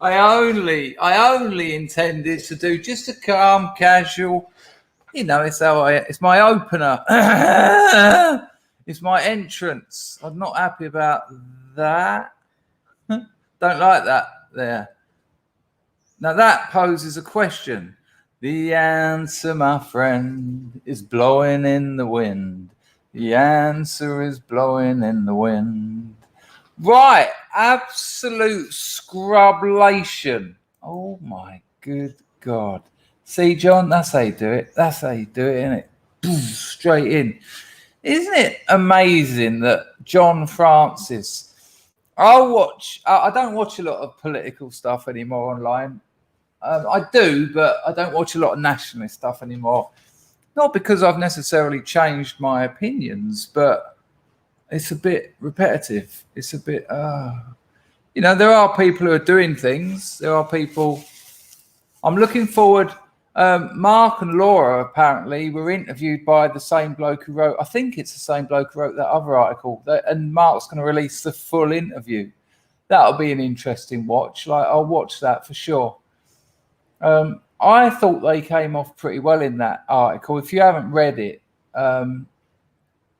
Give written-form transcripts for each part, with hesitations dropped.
I only intended to do just a calm, casual. It's my opener. It's my entrance. I'm not happy about that. Don't like that there. Now that poses a question. The answer, my friend, is blowing in the wind. The answer is blowing in the wind. Right, absolute scrublation. Oh my good God. See, John, that's how you do it. That's how you do it, isn't it? Straight in. Isn't it amazing that John Francis... I don't watch a lot of political stuff anymore online. I do, but I don't watch a lot of nationalist stuff anymore. Not because I've necessarily changed my opinions, but it's a bit repetitive. It's a bit, there are people who are doing things. There are people. I'm looking forward. Mark and Laura apparently were interviewed by the same bloke who wrote, I think it's the same bloke who wrote that other article, and Mark's going to release the full interview. That'll be an interesting watch. I'll watch that for sure. I thought they came off pretty well in that article. If you haven't read it,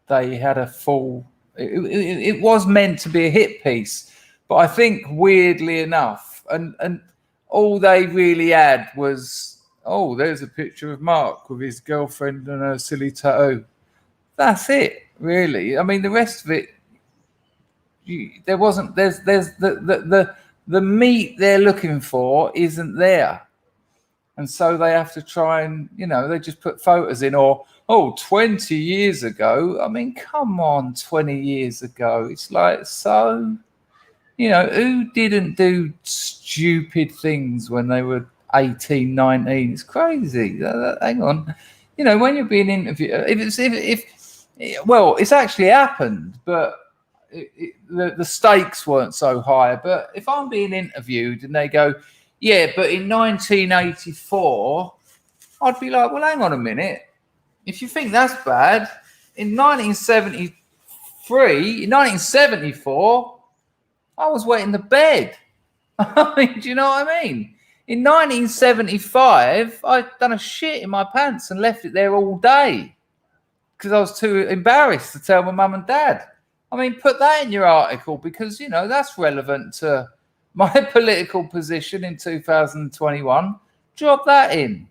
they had a full... It was meant to be a hit piece, but I think weirdly enough, and all they really had was... Oh, there's a picture of Mark with his girlfriend and her silly tattoo. That's it, really. I mean, the rest of it, there wasn't. There's the meat they're looking for isn't there, and so they have to try and they just put photos in or 20 years ago. I mean, come on, 20 years ago. It's like so. Who didn't do stupid things when they were 18, 19? It's crazy. Hang on. When you're being interviewed, it's actually happened, but the stakes weren't so high. But if I'm being interviewed and they go, yeah, but in 1984, I'd be like, well, hang on a minute. If you think that's bad, in 1973, in 1974, I was wetting the bed. I mean, do you know what I mean? In 1975, I'd done a shit in my pants and left it there all day because I was too embarrassed to tell my mum and dad. I mean, put that in your article because, that's relevant to my political position in 2021. Drop that in.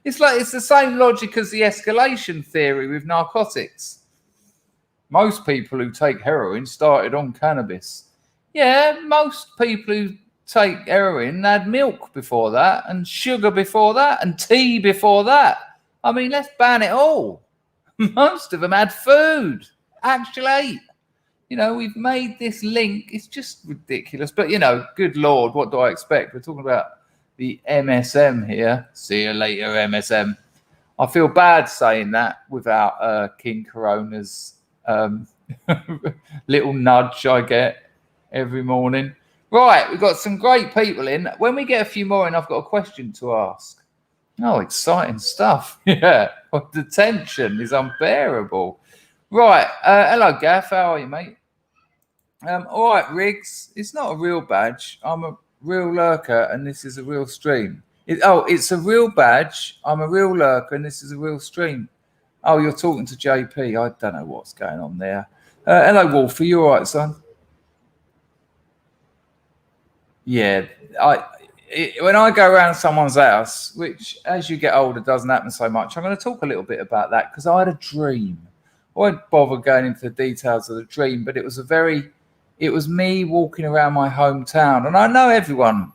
It's the same logic as the escalation theory with narcotics. Most people who take heroin started on cannabis. Yeah, most people who take heroin had milk before that and sugar before that and tea before that. I mean, let's ban it all. Most of them had food. Actually, we've made this link. It's just ridiculous. But, good Lord, what do I expect? We're talking about the MSM here. See you later, MSM. I feel bad saying that without King Corona's little nudge I get every morning. Right, we've got some great people in. When we get a few more in, I've got a question to ask. Oh, exciting stuff. Yeah, the tension is unbearable. Right, hello, Gaff. How are you, mate? All right, Riggs. It's not a real badge. I'm a real lurker, and this is a real stream. It's a real badge. I'm a real lurker, and this is a real stream. Oh, you're talking to JP. I don't know what's going on there. Hello, Wolf. Are you all right, son? Yeah, when I go around someone's house, which as you get older doesn't happen so much, I'm going to talk a little bit about that because I had a dream. I won't bother going into the details of the dream, but it was me walking around my hometown. And I know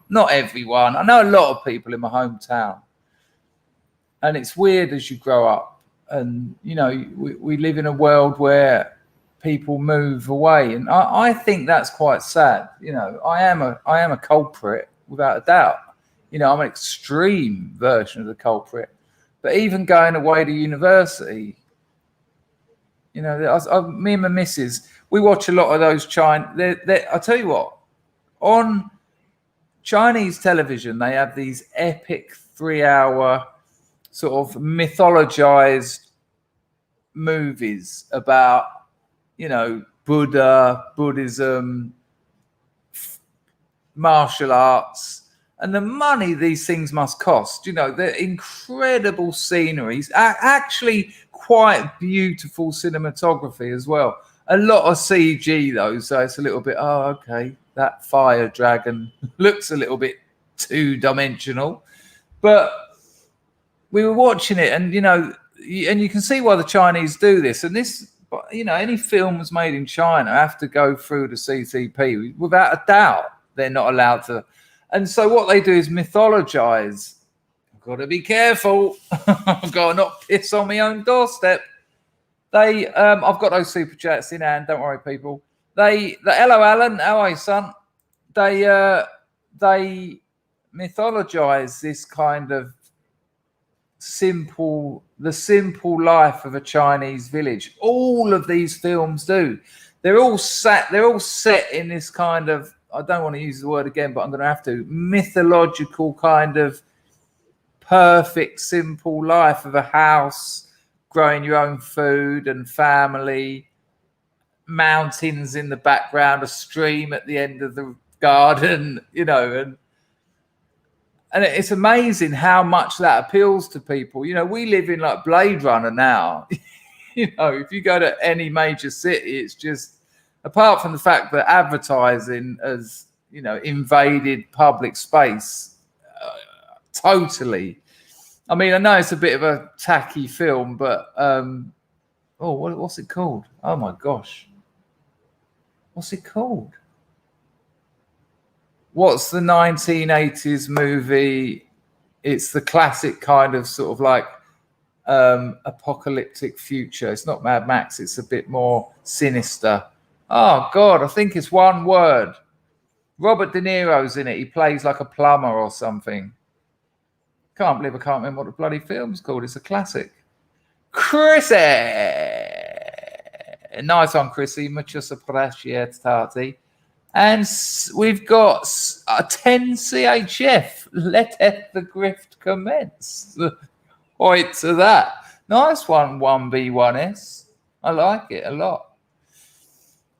not everyone. I know a lot of people in my hometown. And it's weird as you grow up. And, we live in a world where people move away, and I think that's quite sad. I am a culprit without a doubt. I'm an extreme version of the culprit. But even going away to university, me and my missus, we watch a lot of those I'll tell you what, on Chinese television they have these epic 3-hour sort of mythologized movies about, you know, Buddhism, martial arts, and the money these things must cost. You know, they're incredible sceneries, actually quite beautiful cinematography as well. A lot of CG though, so it's a little bit, oh, okay, that fire dragon looks a little bit two-dimensional. But we were watching it, and, you know, and you can see why the Chinese do this. And this, you know, any films made in China have to go through the CCP. Without a doubt, they're not allowed to. And so what they do is mythologize. I've got to be careful. I've got to not piss on my own doorstep. I've got those super chats in hand. Don't worry, people. Hello, Alan. How are you, son? They mythologize this kind of simple life of a Chinese village. All of these films do. They're all set in this kind of, I don't want to use the word again, but I'm going to have to, mythological kind of perfect, simple life of a house, growing your own food and family, mountains in the background, a stream at the end of the garden, you know, and it's amazing how much that appeals to people. You know, we live in like Blade Runner now. You know, if you go to any major city, it's just, apart from the fact that advertising has, you know, invaded public space totally. I mean, I know it's a bit of a tacky film, but what's it called? Oh my gosh, what's it called? What's the 1980s movie? It's the classic kind of sort of like apocalyptic future. It's not Mad Max. It's a bit more sinister. Oh God, I think it's one word. Robert De Niro's in it. He plays like a plumber or something. Can't believe I can't remember what the bloody film's called. It's a classic. Chrissy! Nice one, Chrissy. Muchos appreciated. And we've got a 10 CHF. Let the grift commence. Point to that. Nice one, 1B1S. I like it a lot.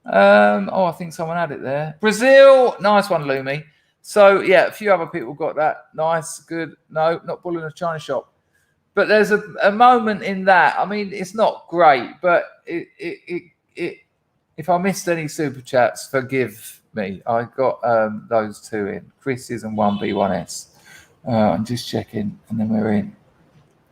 I think someone had it there. Brazil. Nice one, Lumi. So, yeah, a few other people got that. Nice, good. No, not bull in a China shop. But there's a moment in that. I mean, it's not great, but if I missed any super chats, forgive me. I got those two in. Chris's and 1B1S. I'm just checking, and then we're in.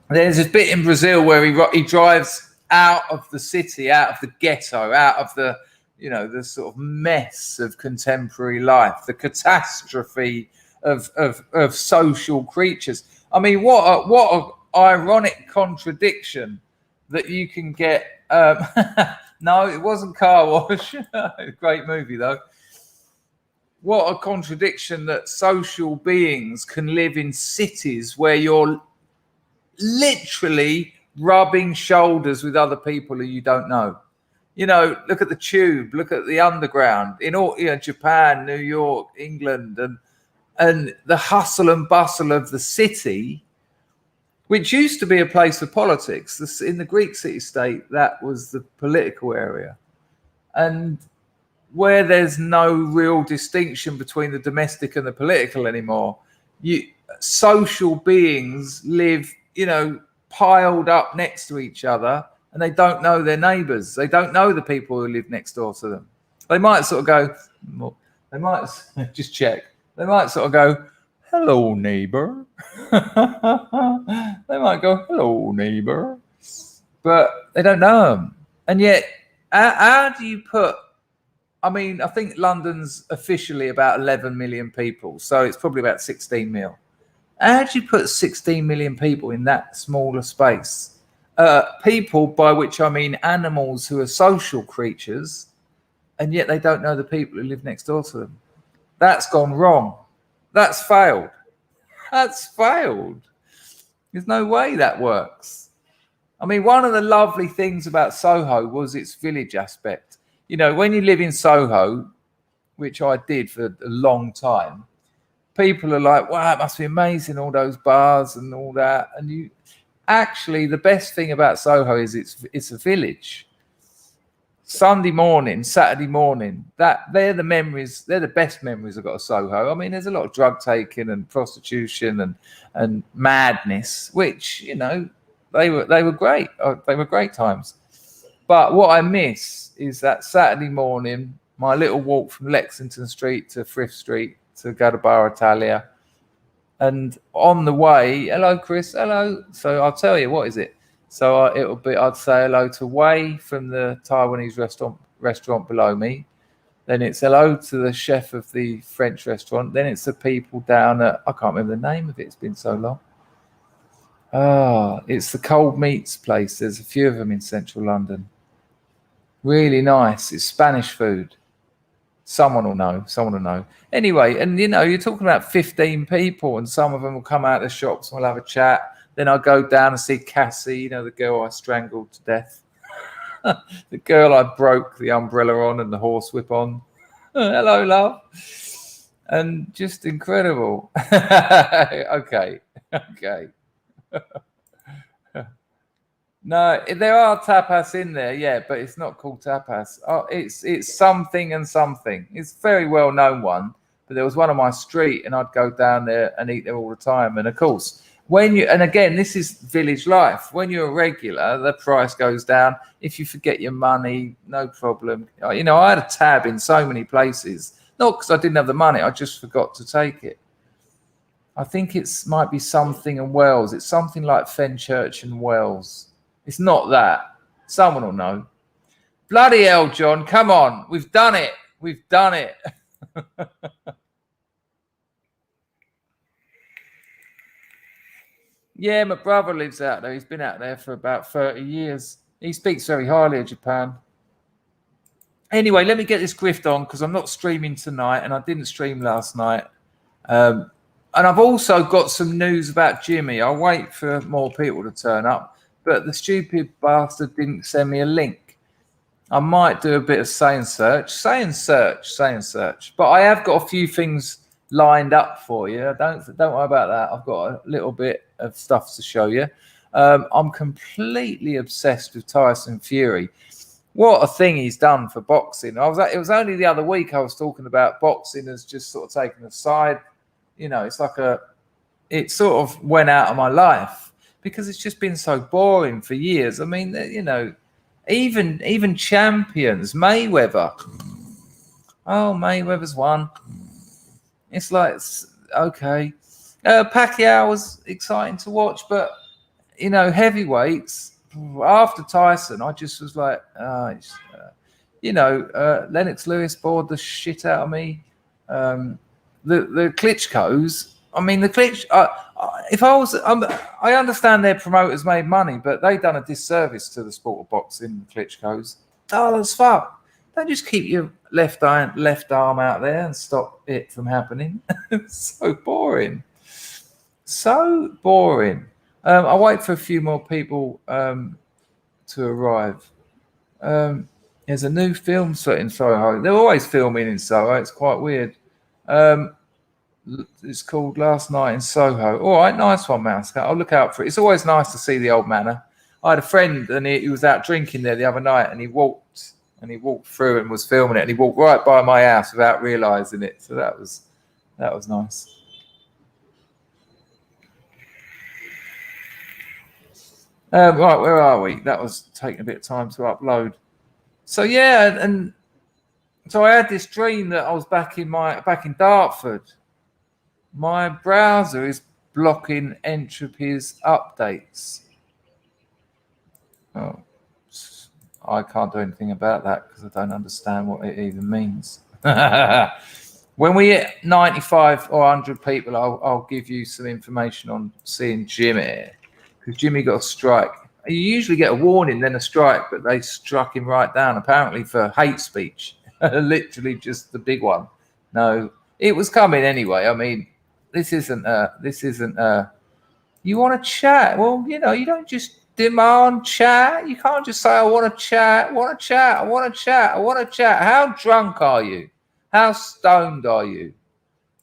There's this bit in Brazil where he drives out of the city, out of the ghetto, out of the, you know, the sort of mess of contemporary life, the catastrophe of social creatures. I mean, what a ironic contradiction that you can get. No, it wasn't Car Wash. Great movie, though. What a contradiction that social beings can live in cities where you're literally rubbing shoulders with other people who you don't know. You know, look at the tube, look at the underground in all, you know, Japan, New York, England, and the hustle and bustle of the city, which used to be a place for politics. In the Greek city-state, that was the political area. And where there's no real distinction between the domestic and the political anymore, social beings live, you know, piled up next to each other, and they don't know their neighbours. They don't know the people who live next door to them. They might sort of go, they might just check. They might sort of go, hello, neighbour. They might go, hello, neighbour. But they don't know them. And yet, how do you put, I mean, I think London's officially about 11 million people, so it's probably about 16 mil. How do you put 16 million people in that smaller space? People, by which I mean animals who are social creatures, and yet they don't know the people who live next door to them. That's gone wrong. That's failed. That's failed. There's no way that works. I mean, one of the lovely things about Soho was its village aspect. You know, when you live in Soho, which I did for a long time, people are like, wow, it must be amazing, all those bars and all that. And Actually, the best thing about Soho is it's a village. Sunday morning, Saturday morning, they're the memories. They're the best memories I've got of Soho. I mean, there's a lot of drug taking and prostitution and madness, which they were great. They were great times. But what I miss is that Saturday morning, my little walk from Lexington Street to Frith Street to go to Bar Italia, and on the way, hello Chris, hello. So I'll tell you, what is it? So I'd say hello to Wei from the Taiwanese restaurant below me. Then it's hello to the chef of the French restaurant. Then it's the people down at, I can't remember the name of it. It's been so long. It's the cold meats place. There's a few of them in central London. Really nice. It's Spanish food. Someone will know. Anyway, and you're talking about 15 people, and some of them will come out of the shops and we'll have a chat. Then I'll go down and see Cassie, the girl I strangled to death. The girl I broke the umbrella on and the horsewhip on. Hello, love. And just incredible. Okay. No, there are tapas in there, yeah, but it's not called tapas. It's something and something. It's a very well known one, but there was one on my street, and I'd go down there and eat there all the time. And of course, and again, this is village life. When you're a regular, the price goes down. If you forget your money, no problem. I had a tab in so many places, not because I didn't have the money, I just forgot to take it. I think might be something in Wells. It's something like Fenchurch and Wells. It's not that. Someone will know. Bloody hell, John. Come on. We've done it. Yeah, my brother lives out there. He's been out there for about 30 years. He speaks very highly of Japan. Anyway, let me get this grift on because I'm not streaming tonight and I didn't stream last night. And I've also got some news about Jimmy. I'll wait for more people to turn up. But the stupid bastard didn't send me a link. I might do a bit of saying search. But I have got a few things lined up for you. Don't worry about that. I've got a little bit of stuff to show you. I'm completely obsessed with Tyson Fury. What a thing he's done for boxing. It was only the other week I was talking about boxing as just sort of taking a side. It's like it sort of went out of my life. Because it's just been so boring for years. I mean, even champions, Mayweather. Oh, Mayweather's won. It's like, okay. Pacquiao was exciting to watch, but, heavyweights, after Tyson, I just was like, Lennox Lewis bored the shit out of me. The Klitschko's, I understand their promoters made money, but they done a disservice to the sport of boxing, the Klitschko's. Dull as fuck. Don't just keep your left arm out there and stop it from happening. It's so boring. I'll wait for a few more people to arrive. There's a new film set in Soho. They're always filming in Soho. It's quite weird. It's called Last Night in Soho. All right, nice one, Mouse. I'll look out for it. It's always nice to see the old manor. I had a friend and he was out drinking there the other night and he walked through and was filming it and he walked right by my house without realising it. So that was nice. Right, where are we? That was taking a bit of time to upload. So yeah, and so I had this dream that I was back in Dartford. My browser is blocking Entropy's updates. Oh, I can't do anything about that because I don't understand what it even means. When we hit 95 or 100 people, I'll give you some information on seeing Jimmy, because Jimmy got a strike. You usually get a warning, then a strike, but they struck him right down, apparently for hate speech. Literally just the big one. No, it was coming anyway. I mean, this isn't you want to chat? Well, you don't just demand chat. You can't just say, I want to chat. How drunk are you? How stoned are you?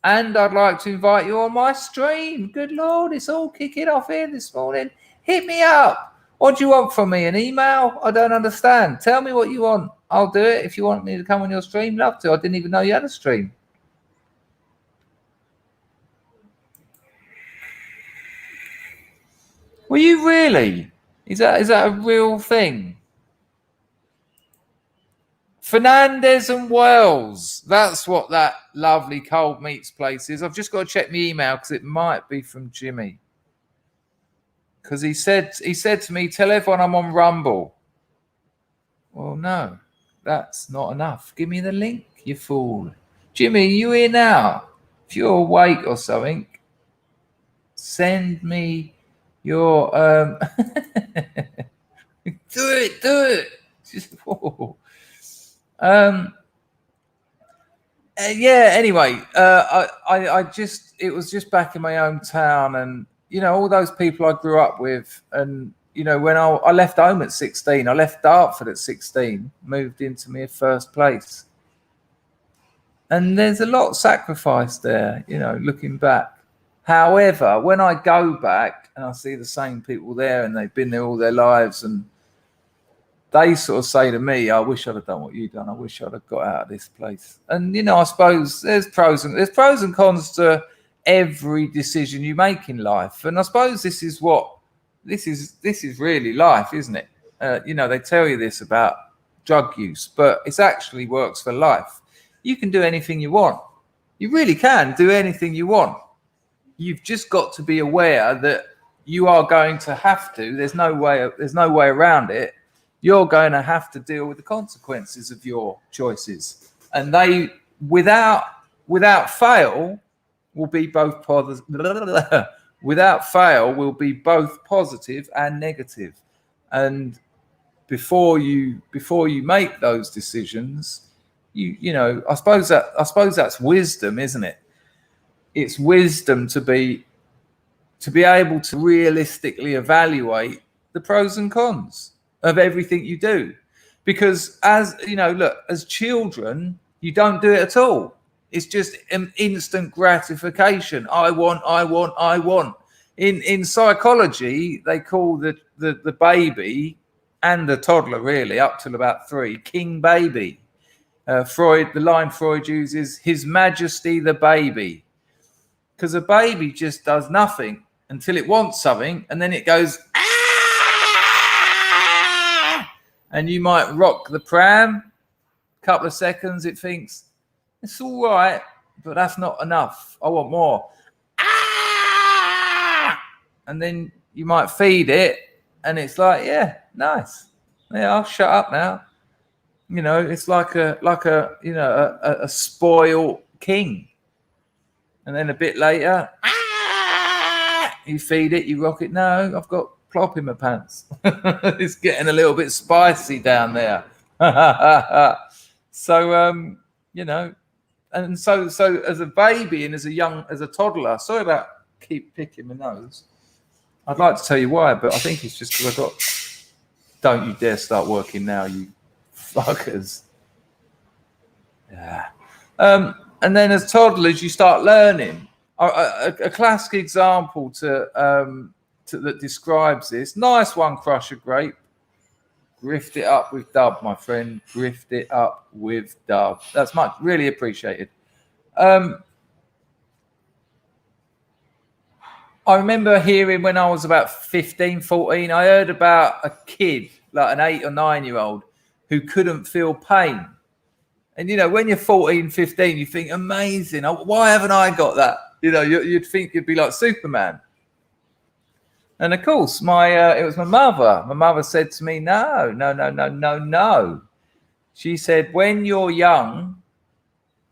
And I'd like to invite you on my stream. Good Lord, it's all kicking off here this morning. Hit me up. What do you want from me? An email? I don't understand. Tell me what you want. I'll do it. If you want me to come on your stream, love to. I didn't even know you had a stream. Were you really? Is that a real thing? Fernandez and Wells. That's what that lovely cold meats place is. I've just got to check my email because it might be from Jimmy. Because he said to me, tell everyone I'm on Rumble. Well, no, that's not enough. Give me the link, you fool. Jimmy, you here now? If you're awake or something, send me your do it. Just, yeah, anyway, I just, it was just back in my hometown, and you know, all those people I grew up with, and you know, when I left home at 16, I left Dartford at 16, moved into my first place, and there's a lot of sacrifice there, you know, looking back. However, when I go back and I see the same people there and they've been there all their lives, and they sort of say to me, I wish I'd have done what you've done. I wish I'd have got out of this place. And, you know, I suppose there's pros and cons to every decision you make in life. And I suppose this is really life, isn't it? You know, they tell you this about drug use, but it actually works for life. You can do anything you want. You really can do anything you want. You've just got to be aware that you are going to have to. There's no way around it. You're going to have to deal with the consequences of your choices, and they, without fail, will be both positive. Without fail, will be both positive and negative. And before you make those decisions, you know, I suppose that's wisdom, isn't it? It's wisdom to be able to realistically evaluate the pros and cons of everything you do. Because as you know, look, as children, you don't do it at all. It's just an instant gratification. I want. In psychology, they call the baby and the toddler, really, up till about 3, king baby. The line Freud uses, His Majesty the baby. Because a baby just does nothing until it wants something, and then it goes, ah! And you might rock the pram. A couple of seconds, it thinks, it's all right, but that's not enough. I want more. Ah! And then you might feed it, and it's like, yeah, nice. Yeah, I'll shut up now. You know, it's like a spoiled king. And then a bit later, you feed it, you rock it. No, I've got plop in my pants. It's getting a little bit spicy down there. So, you know, and so as a baby and as a toddler, sorry about keep picking my nose. I'd like to tell you why, but I think it's just because I got, don't you dare start working now, you fuckers. Yeah. And then as toddlers, you start learning. A classic example that describes this. Nice one, Crusher Grape. Grift it up with dub, my friend. Grift it up with dub. That's much really appreciated. I remember hearing when I was about 15, 14, I heard about a kid, like an 8 or 9 year old, who couldn't feel pain. And, you know, when you're 14, 15, you think, amazing. Why haven't I got that? You know, you'd think you'd be like Superman. And, of course, it was my mother. My mother said to me, no. She said, when you're young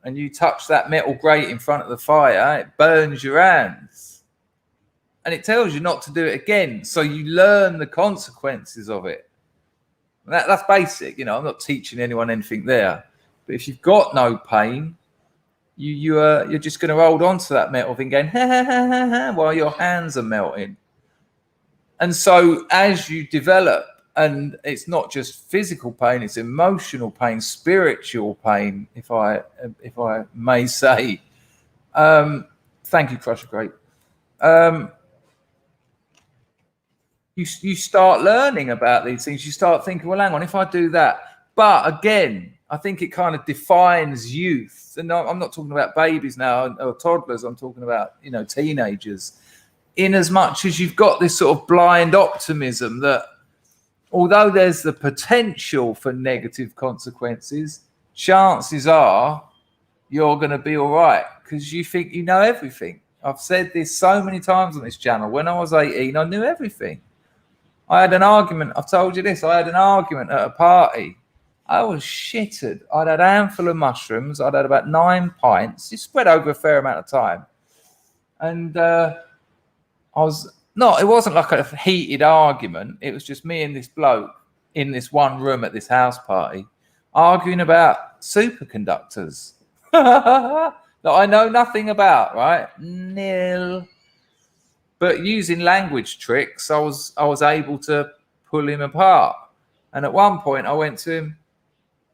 and you touch that metal grate in front of the fire, it burns your hands. And it tells you not to do it again. So you learn the consequences of it. And that's basic. You know, I'm not teaching anyone anything there. But if you've got no pain, you're just going to hold on to that metal thing going, ha, ha, ha, ha, ha, while your hands are melting. And so as you develop, and it's not just physical pain, it's emotional pain, spiritual pain, if I may say. Thank you, Crusher Grape. you start learning about these things. You start thinking, well, hang on, if I do that. But again, I think it kind of defines youth. And I'm not talking about babies now or toddlers. I'm talking about, you know, teenagers. In as much as you've got this sort of blind optimism that although there's the potential for negative consequences, chances are you're going to be all right because you think you know everything. I've said this so many times on this channel. When I was 18, I knew everything. I had an argument. I've told you this. I had an argument at a party. I was shittered. I'd had a handful of mushrooms. I'd had about 9 pints. It spread over a fair amount of time. And it wasn't like a heated argument. It was just me and this bloke in this one room at this house party arguing about superconductors that I know nothing about, right? Nil. But using language tricks, I was able to pull him apart. And at one point I went to him,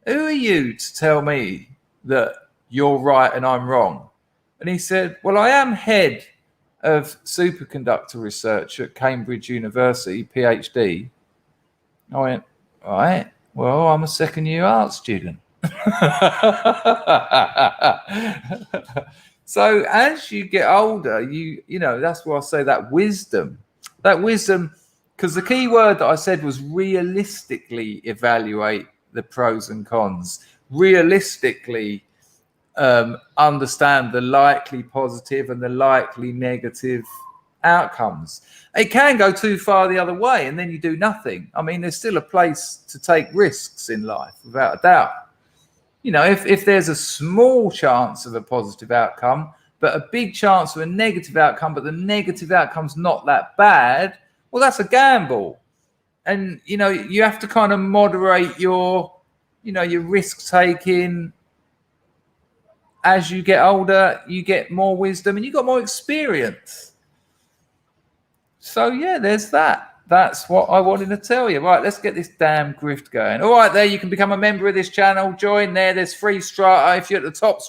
who are you to tell me that you're right and I'm wrong? And he said, well, I am head of superconductor research at Cambridge University, PhD. I went, right, well, I'm a second-year art student. So as you get older, you know, that's why I say that wisdom, because the key word that I said was realistically evaluate the pros and cons, realistically understand the likely positive and the likely negative outcomes. It can go too far the other way and then you do nothing. I mean, there's still a place to take risks in life, without a doubt. You know, if there's a small chance of a positive outcome, but a big chance of a negative outcome, but the negative outcome's not that bad, well, that's a gamble. And, you know, you have to kind of moderate your, you know, your risk taking. As you get older, you get more wisdom and you got more experience. So, yeah, there's that. That's what I wanted to tell you. Right, let's get this damn grift going. All right, there, you can become a member of this channel. Join there. There's free strata. If you're at the top,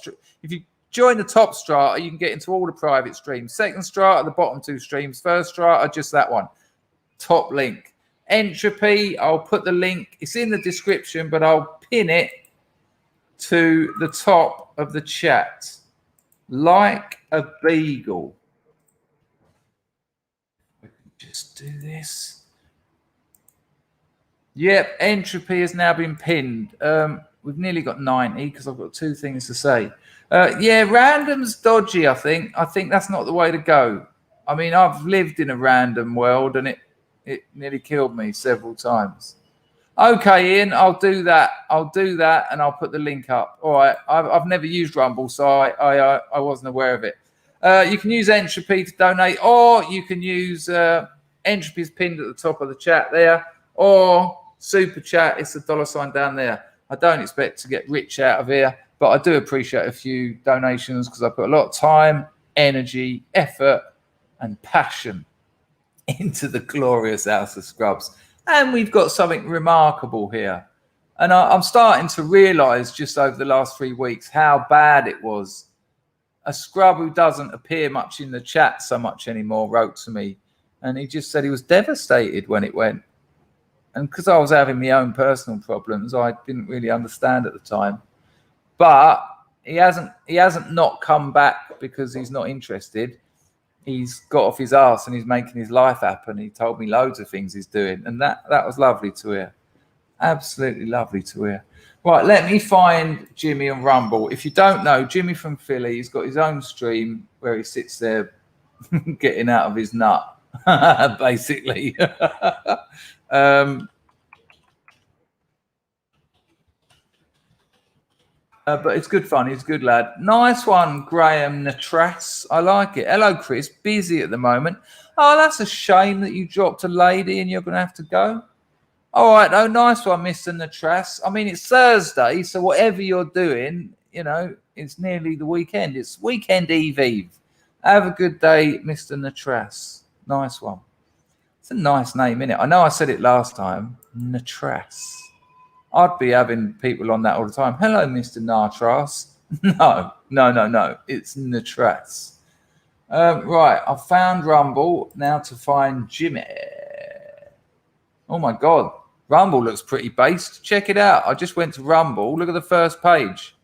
if you join the top strata, you can get into all the private streams. Second strata, the bottom 2 streams. First strata, just that one. Top link. Entropy, I'll put the link. It's in the description, but I'll pin it to the top of the chat. Like a beagle. Just do this. Yep, entropy has now been pinned. We've nearly got 90 because I've got 2 things to say. Yeah, random's dodgy, I think. I think that's not the way to go. I mean, I've lived in a random world and it nearly killed me several times. Okay, Ian, I'll do that. And I'll put the link up. All right, I've never used Rumble, so I wasn't aware of it. You can use entropy to donate, or you can use entropy's pinned at the top of the chat there, or super chat. It's the $sign down there. I don't expect to get rich out of here, but I do appreciate a few donations because I put a lot of time, energy, effort, and passion into the glorious House of Scrubs. And we've got something remarkable here. And I'm starting to realize just over the last 3 weeks how bad it was. A scrub who doesn't appear much in the chat so much anymore wrote to me. And he just said he was devastated when it went. And because I was having my own personal problems, I didn't really understand at the time. But he hasn't not come back because he's not interested. He's got off his arse and he's making his life happen. He told me loads of things he's doing. And that was lovely to hear. Absolutely lovely to hear. Right, let me find Jimmy on Rumble. If you don't know, Jimmy from Philly, he's got his own stream where he sits there getting out of his nut, basically. But it's good fun. He's a good lad. Nice one, Graham Natras. I like it. Hello, Chris. Busy at the moment. Oh, that's a shame that you dropped a lady and you're going to have to go. All right, oh, nice one, Mr. Natras. I mean, it's Thursday, so whatever you're doing, you know, it's nearly the weekend. It's weekend eve. Have a good day, Mr. Natras. Nice one. It's a nice name, isn't it? I know I said it last time. Natras. I'd be having people on that all the time. Hello, Mr. Natras. No. It's Natras. Right, I've found Rumble. Now to find Jimmy. Oh my God. Rumble looks pretty based. Check it out. I just went to Rumble. Look at the first page.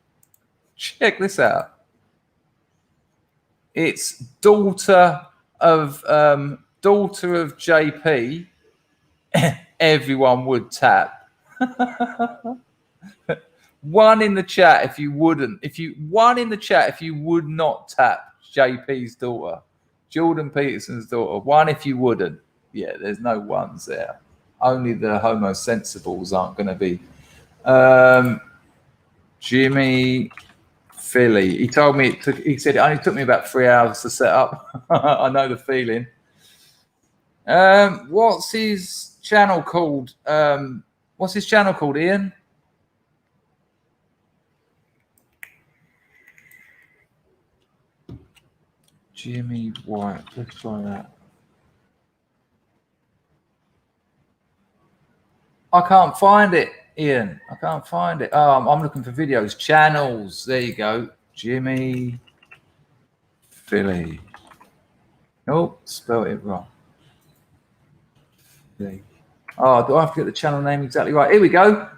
Check this out. It's daughter of JP. Everyone would tap. One in the chat if you wouldn't. One in the chat if you would not tap JP's daughter. Jordan Peterson's daughter. One if you wouldn't. Yeah, there's no ones there. Only the homo sensibles aren't going to be. Jimmy Philly. He told me he said it only took me about 3 hours to set up. I know the feeling. What's his channel called? What's his channel called, Ian? Jimmy White. Let's try that. I can't find it, Ian. I can't find it. Oh, I'm looking for videos. Channels. There you go. Jimmy Philly. Oh, spelled it wrong. Oh, do I have to get the channel name exactly right? Here we go.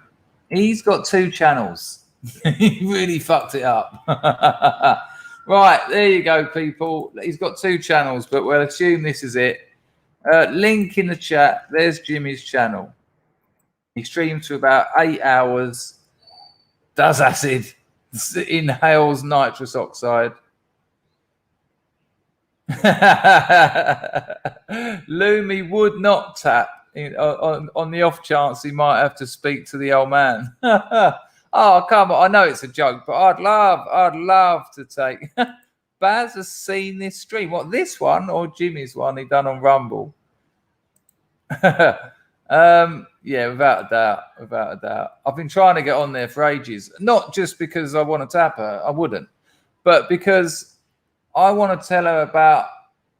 He's got 2 channels. He really fucked it up. Right, there you go, people. He's got 2 channels, but we'll assume this is it. Link in the chat. There's Jimmy's channel. He streams for about 8 hours, does acid, inhales nitrous oxide. Lumi would not tap on the off chance he might have to speak to the old man. Oh, come on. I know it's a joke, but I'd love to take. Baz has seen this stream. What, this one or Jimmy's one he done on Rumble? Yeah, without a doubt. I've been trying to get on there for ages. Not just because I want to tap her, I wouldn't, but because I want to tell her about,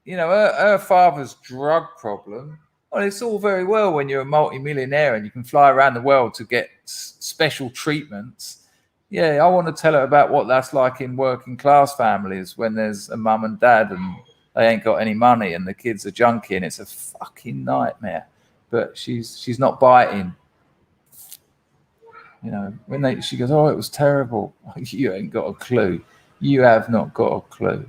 her father's drug problem. Well, it's all very well when you're a multi-millionaire and you can fly around the world to get special treatments. Yeah, I want to tell her about what that's like in working class families when there's a mum and dad and they ain't got any money and the kids are junkie and it's a fucking nightmare. But she's not biting. When she goes, oh, it was terrible. You ain't got a clue. You have not got a clue.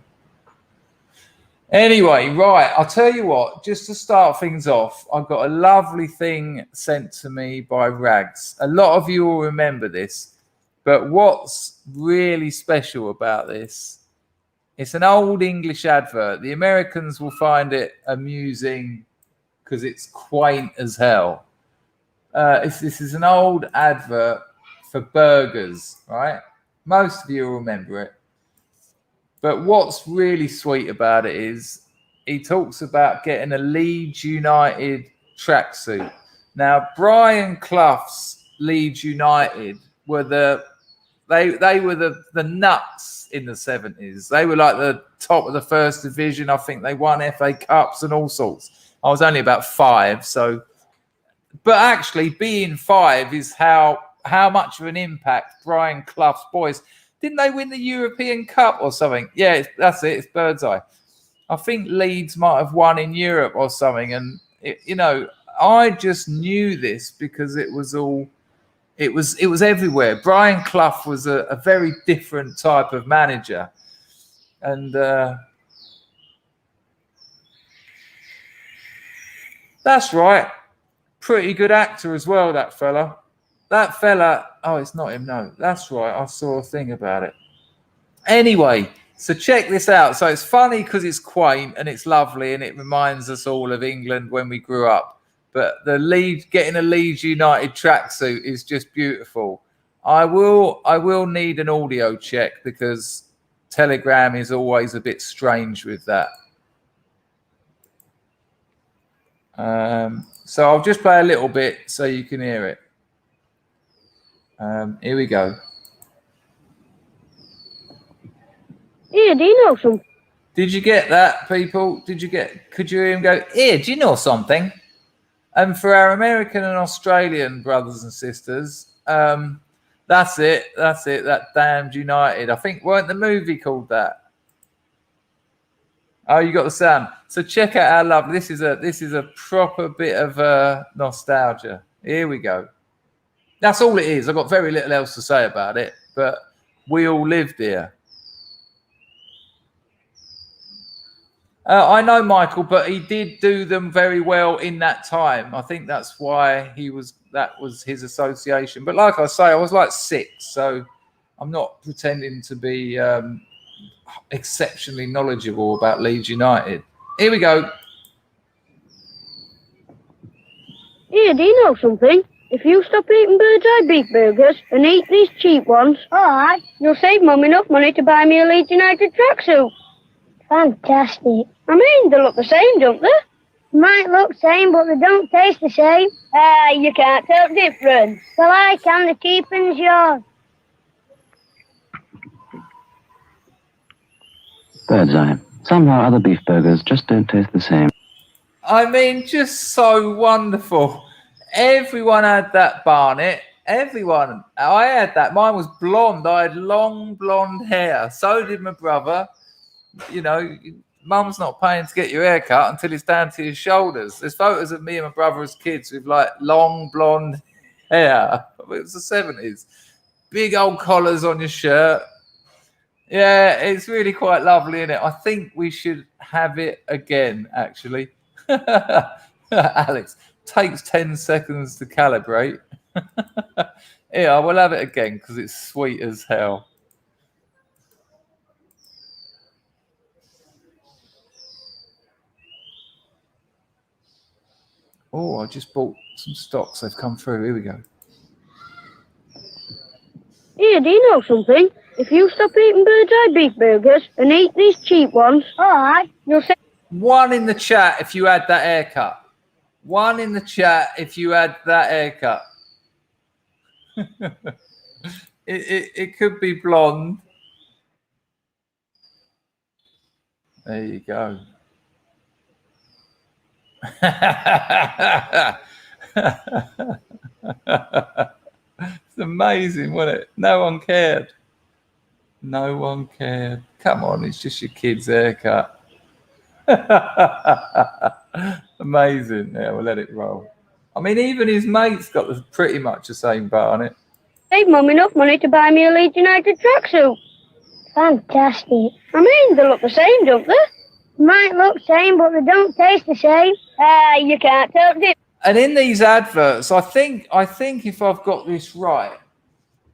Anyway, right, I'll tell you what, just to start things off, I've got a lovely thing sent to me by Rags. A lot of you will remember this, but what's really special about this, it's an old English advert. The Americans will find it amusing because it's quaint as hell. This is an old advert for burgers, right? Most of you will remember it. But what's really sweet about it is he talks about getting a Leeds United tracksuit. Now, Brian Clough's Leeds United were the nuts in the 70s. They were like the top of the first division. I think they won FA Cups and all sorts. I was only about 5, so. But actually, being 5 is how much of an impact Brian Clough's boys. Didn't they win the European Cup or something? Yeah, that's it. It's Birdseye. I think Leeds might have won in Europe or something. And, I just knew this because it was everywhere. Brian Clough was a very different type of manager. And that's right. Pretty good actor as well, that fella. That fella, oh, it's not him, no. That's right, I saw a thing about it. Anyway, so check this out. So it's funny because it's quaint and it's lovely and it reminds us all of England when we grew up. But getting a Leeds United tracksuit is just beautiful. I will need an audio check because Telegram is always a bit strange with that. So I'll just play a little bit so you can hear it. Here we go. Yeah, do you know some? Did you get that, people? Could you hear him go, "Here, do you know something?" And for our American and Australian brothers and sisters, that's it. That damned United. I think weren't the movie called that? Oh, you got the sound. So check out how lovely this is. A proper bit of nostalgia. Here we go. That's all it is. I've got very little else to say about it, but we all lived here. I know Michael, but he did do them very well in that time. I think that's why that was his association. But like I say, I was like 6, so I'm not pretending to be exceptionally knowledgeable about Leeds United. Here we go. Here, do you know something? If you stop eating bird's eye beef burgers and eat these cheap ones, alright, you'll save Mum enough money to buy me a Leeds United tracksuit. Fantastic. I mean, they look the same, don't they? Might look same, but they don't taste the same. You can't tell the difference. Well, I can. The keeping's yours. Bird's eye. Somehow other beef burgers just don't taste the same. I mean, just so wonderful. Everyone had that Barnet. Everyone. I had that. Mine was blonde. I had long blonde hair. So did my brother. You know, Mum's not paying to get your hair cut until it's down to your shoulders. There's photos of me and my brother as kids with like long blonde hair. It was the 70s. Big old collars on your shirt. Yeah, it's really quite lovely, isn't it? I think we should have it again, actually. Alex, takes 10 seconds to calibrate. Yeah, we'll have it again because it's sweet as hell. Oh, I just bought some stocks. They've come through. Here we go. Here, do you know something? If you stop eating bird's eye beef burgers and eat these cheap ones, alright, you'll save... 1 in the chat if you had that haircut. 1 in the chat if you had that haircut. it could be blonde. There you go. It's amazing, wasn't it? No one cared. No one cared. Come on, it's just your kid's haircut. Amazing. Yeah, we'll let it roll. I mean, even his mate's got pretty much the same Barnet. Save Mum enough money to buy me a Leeds United tracksuit. Fantastic. I mean, they look the same, don't they? Might look same, but they don't taste the same. You can't tell the difference. And in these adverts, I think if I've got this right,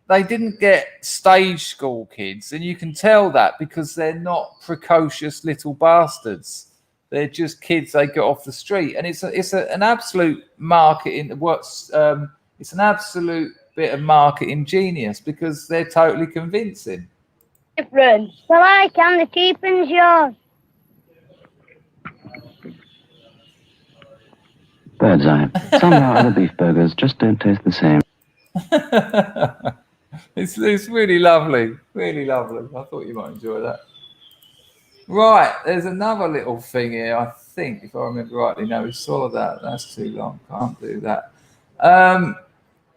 they didn't get stage school kids, and you can tell that because they're not precocious little bastards. They're just kids they get off the street, and it's an absolute marketing works. It's an absolute bit of marketing genius because they're totally convincing. Difference. Well, I can. The keeping's yours. Bird's eye. Somehow other beef burgers just don't taste the same. It's really lovely. Really lovely. I thought you might enjoy that. Right, there's another little thing here, I think, if I remember rightly. No, we saw that. That's too long. Can't do that.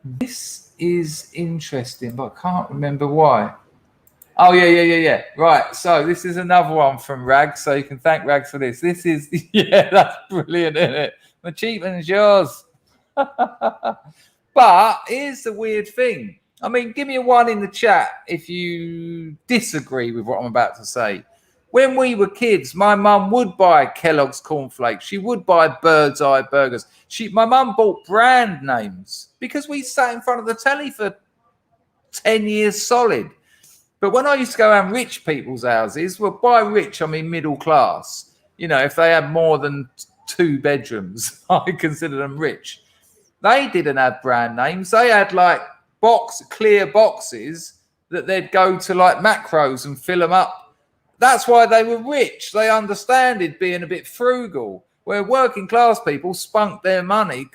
This is interesting, but I can't remember why. Oh, yeah. Right, so this is another one from Rags, so you can thank Rags for this. This is, yeah, that's brilliant, isn't it? My achievement is yours. But here's the weird thing. I mean, give me a 1 in the chat if you disagree with what I'm about to say. When we were kids, my mum would buy Kellogg's cornflakes. She would buy Bird's Eye burgers. My mum bought brand names because we sat in front of the telly for 10 years solid. But when I used to go around rich people's houses, well, by rich, I mean middle class. You know, if they had more than 2 bedrooms, I consider them rich. They didn't have brand names. They had like clear boxes that they'd go to like Macros and fill them up. That's why they were rich. They understood being a bit frugal, where working class people spunk their money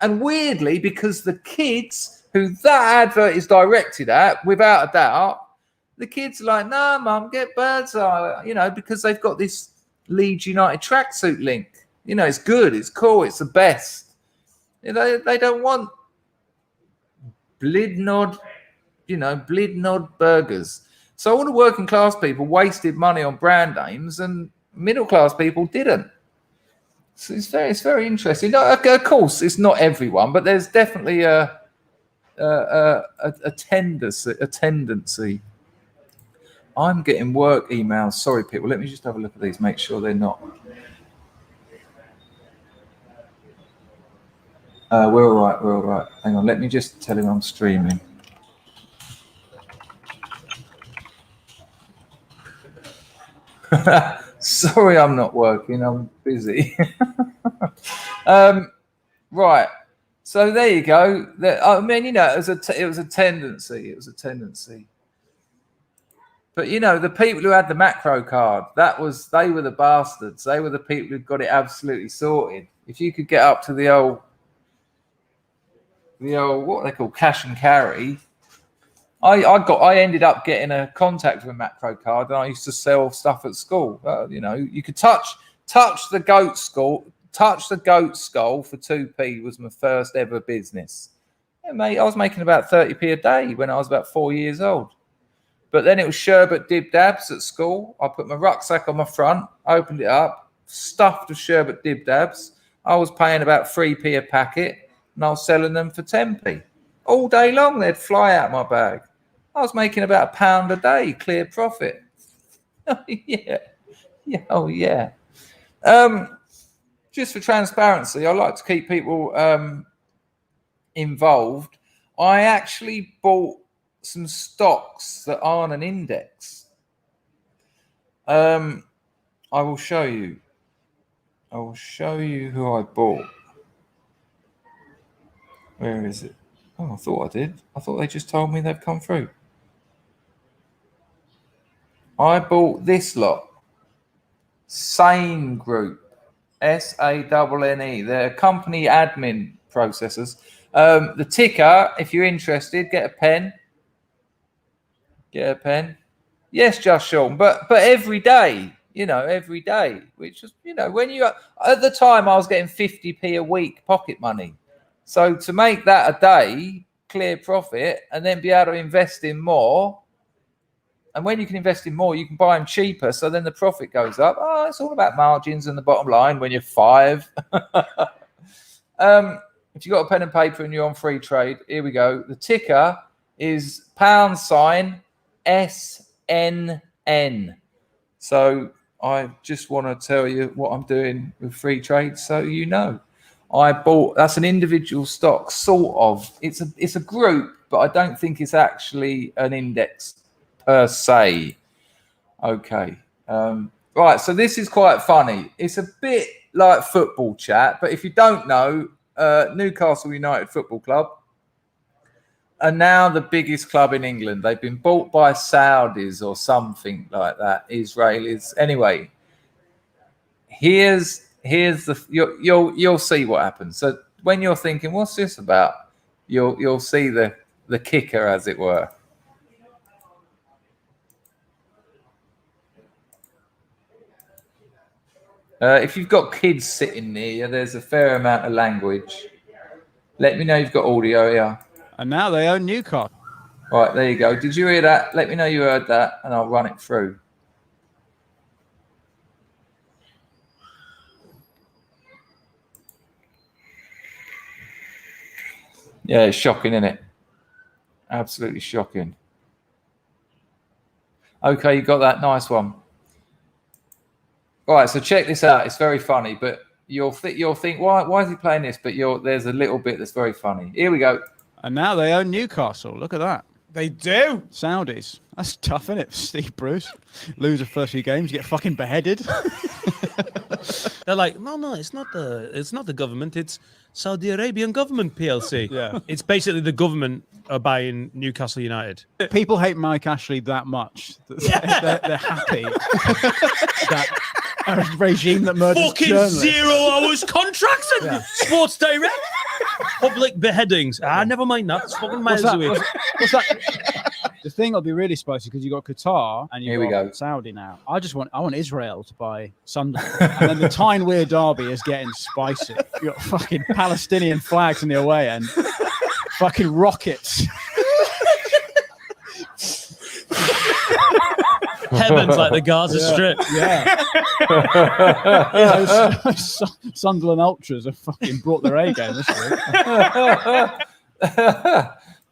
and weirdly, because the kids who that advert is directed at, without a doubt, the kids are like, no, mum, get Bird's Eye, you know, because they've got this Leeds United tracksuit link. You know, it's good, it's cool, it's the best. You know, they don't want Blidnod burgers. So all the working class people wasted money on brand names, and middle class people didn't. So it's very interesting. No, of course, it's not everyone, but there's definitely a tendency. I'm getting work emails. Sorry, people. Let me just have a look at these. Make sure they're not. We're all right. We're all right. Hang on. Let me just tell him I'm streaming. Sorry, I'm not working. I'm busy. Right. So there you go. I mean, you know, it was a tendency. It was a tendency. But you know, the people who had the macro card, they were the bastards. They were the people who got it absolutely sorted. If you could get up to the old what they call cash and carry. I ended up getting a contact with a macro card, and I used to sell stuff at school. You know, you could touch the goat skull. Touch the goat skull for 2p was my first ever business. Yeah, mate, I was making about 30p a day when I was about 4 years old. But then it was sherbet dib dabs at school. I put my rucksack on my front, opened it up, stuffed with sherbet dib dabs. I was paying about 3p a packet, and I was selling them for 10p. All day long, they'd fly out my bag. I was making about £1 a day, clear profit. Yeah. Oh, yeah. Just for transparency, I like to keep people involved. I actually bought some stocks that aren't an index. I will show you. I will show you who I bought. Where is it? Oh, I thought I did. I thought they just told me they've come through. I bought this lot. Sane Group. SANNE. They're company admin processors. The ticker, if you're interested, get a pen. Get a pen. Yes, just Sean. But every day, you know, every day. Which is, you know, when you at the time I was getting 50p a week pocket money. So to make that a day, clear profit, and then be able to invest in more. And when you can invest in more, you can buy them cheaper. So then the profit goes up. Oh, it's all about margins and the bottom line when you're 5. If you've got a pen and paper and you're on free trade, here we go. The ticker is £SNN. So I just want to tell you what I'm doing with free trade so you know. I bought, that's an individual stock, sort of. It's a group, but I don't think it's actually an index per se. Okay. Right, so this is quite funny. It's a bit like football chat, but if you don't know, Newcastle United Football Club are now the biggest club in England. They've been bought by Saudis or something like that, Israelis. Anyway, here's the you'll see what happens. So when you're thinking, what's this about? You'll see the kicker, as it were. If you've got kids sitting near you, there's a fair amount of language. Let me know you've got audio here. And now they own Newcastle. Right, there you go. Did you hear that? Let me know you heard that, and I'll run it through. Yeah, it's shocking, isn't it? Absolutely shocking. Okay, you got that. Nice one. All right, so check this out. It's very funny, but you'll think, why is he playing this? But there's a little bit that's very funny. Here we go. And now they own Newcastle. Look at that. They do. Saudis. That's tough, isn't it? Steve Bruce. Lose the first few games, you get fucking beheaded. They're like, no, it's not the government. It's Saudi Arabian government PLC. Yeah. It's basically the government are buying Newcastle United. People hate Mike Ashley that much. That they're happy that a regime that murders fucking journalists. 0 hours contracts and Sports Direct. Public beheadings. Never mind that. It's fucking miles away. What's that? The thing will be really spicy because you got Qatar and you got Saudi now. I want Israel to buy Sunderland, and then the Tyne-Wear derby is getting spicy. You got fucking Palestinian flags in the away end, fucking rockets. Heavens like the Gaza Strip. Yeah. Those Sunderland Ultras have fucking brought their A game this week.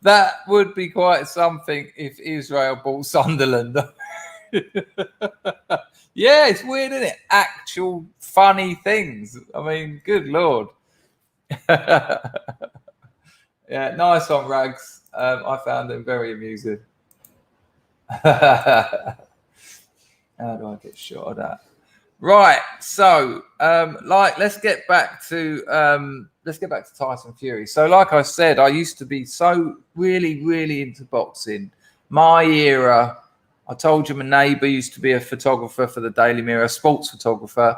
That would be quite something if Israel bought Sunderland. Yeah, it's weird, isn't it? Actual funny things. I mean, good Lord. Yeah, nice on Rags. I found them very amusing. How do I get shot of that? Right, so let's get back to Tyson Fury. So, like I said, I used to be so really into boxing. My era, I told you my neighbour used to be a photographer for the Daily Mirror, sports photographer,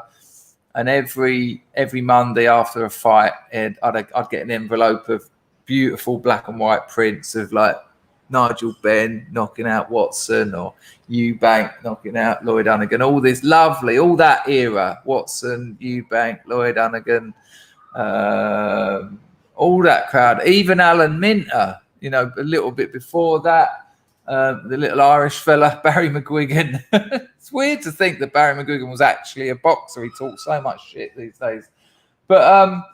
and every Monday after a fight, I'd get an envelope of beautiful black and white prints of like Nigel Benn knocking out Watson or Eubank knocking out Lloyd Honeyghan, all this lovely, all that era, Watson, Eubank, Lloyd Honeyghan, all that crowd, even Alan Minter, you know, a little bit before that, the little Irish fella, Barry McGuigan. It's weird to think that Barry McGuigan was actually a boxer. He talks so much shit these days. But,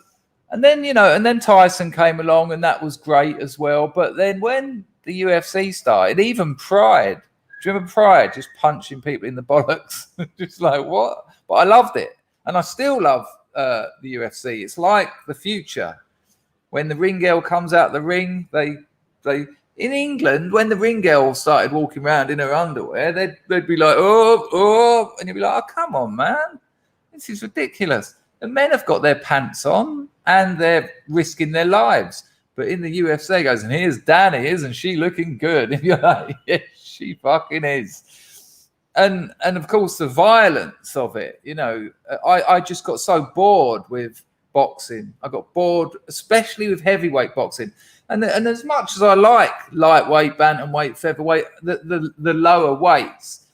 and then Tyson came along and that was great as well. But then when the UFC started, even Pride. Do you remember Pride? Just punching people in the bollocks. Just like, what? But I loved it. And I still love the UFC. It's like the future. When the ring girl comes out the ring, they in England, when the ring girl started walking around in her underwear, they'd be like, oh, and you'd be like, oh, come on, man. This is ridiculous. The men have got their pants on and they're risking their lives. But in the UFC, goes, and here's Danny, isn't she looking good? And you're like, yes, she fucking is. And of course, the violence of it, you know, I just got so bored with boxing. I got bored, especially with heavyweight boxing. And as much as I like lightweight, bantamweight, featherweight, the lower weights,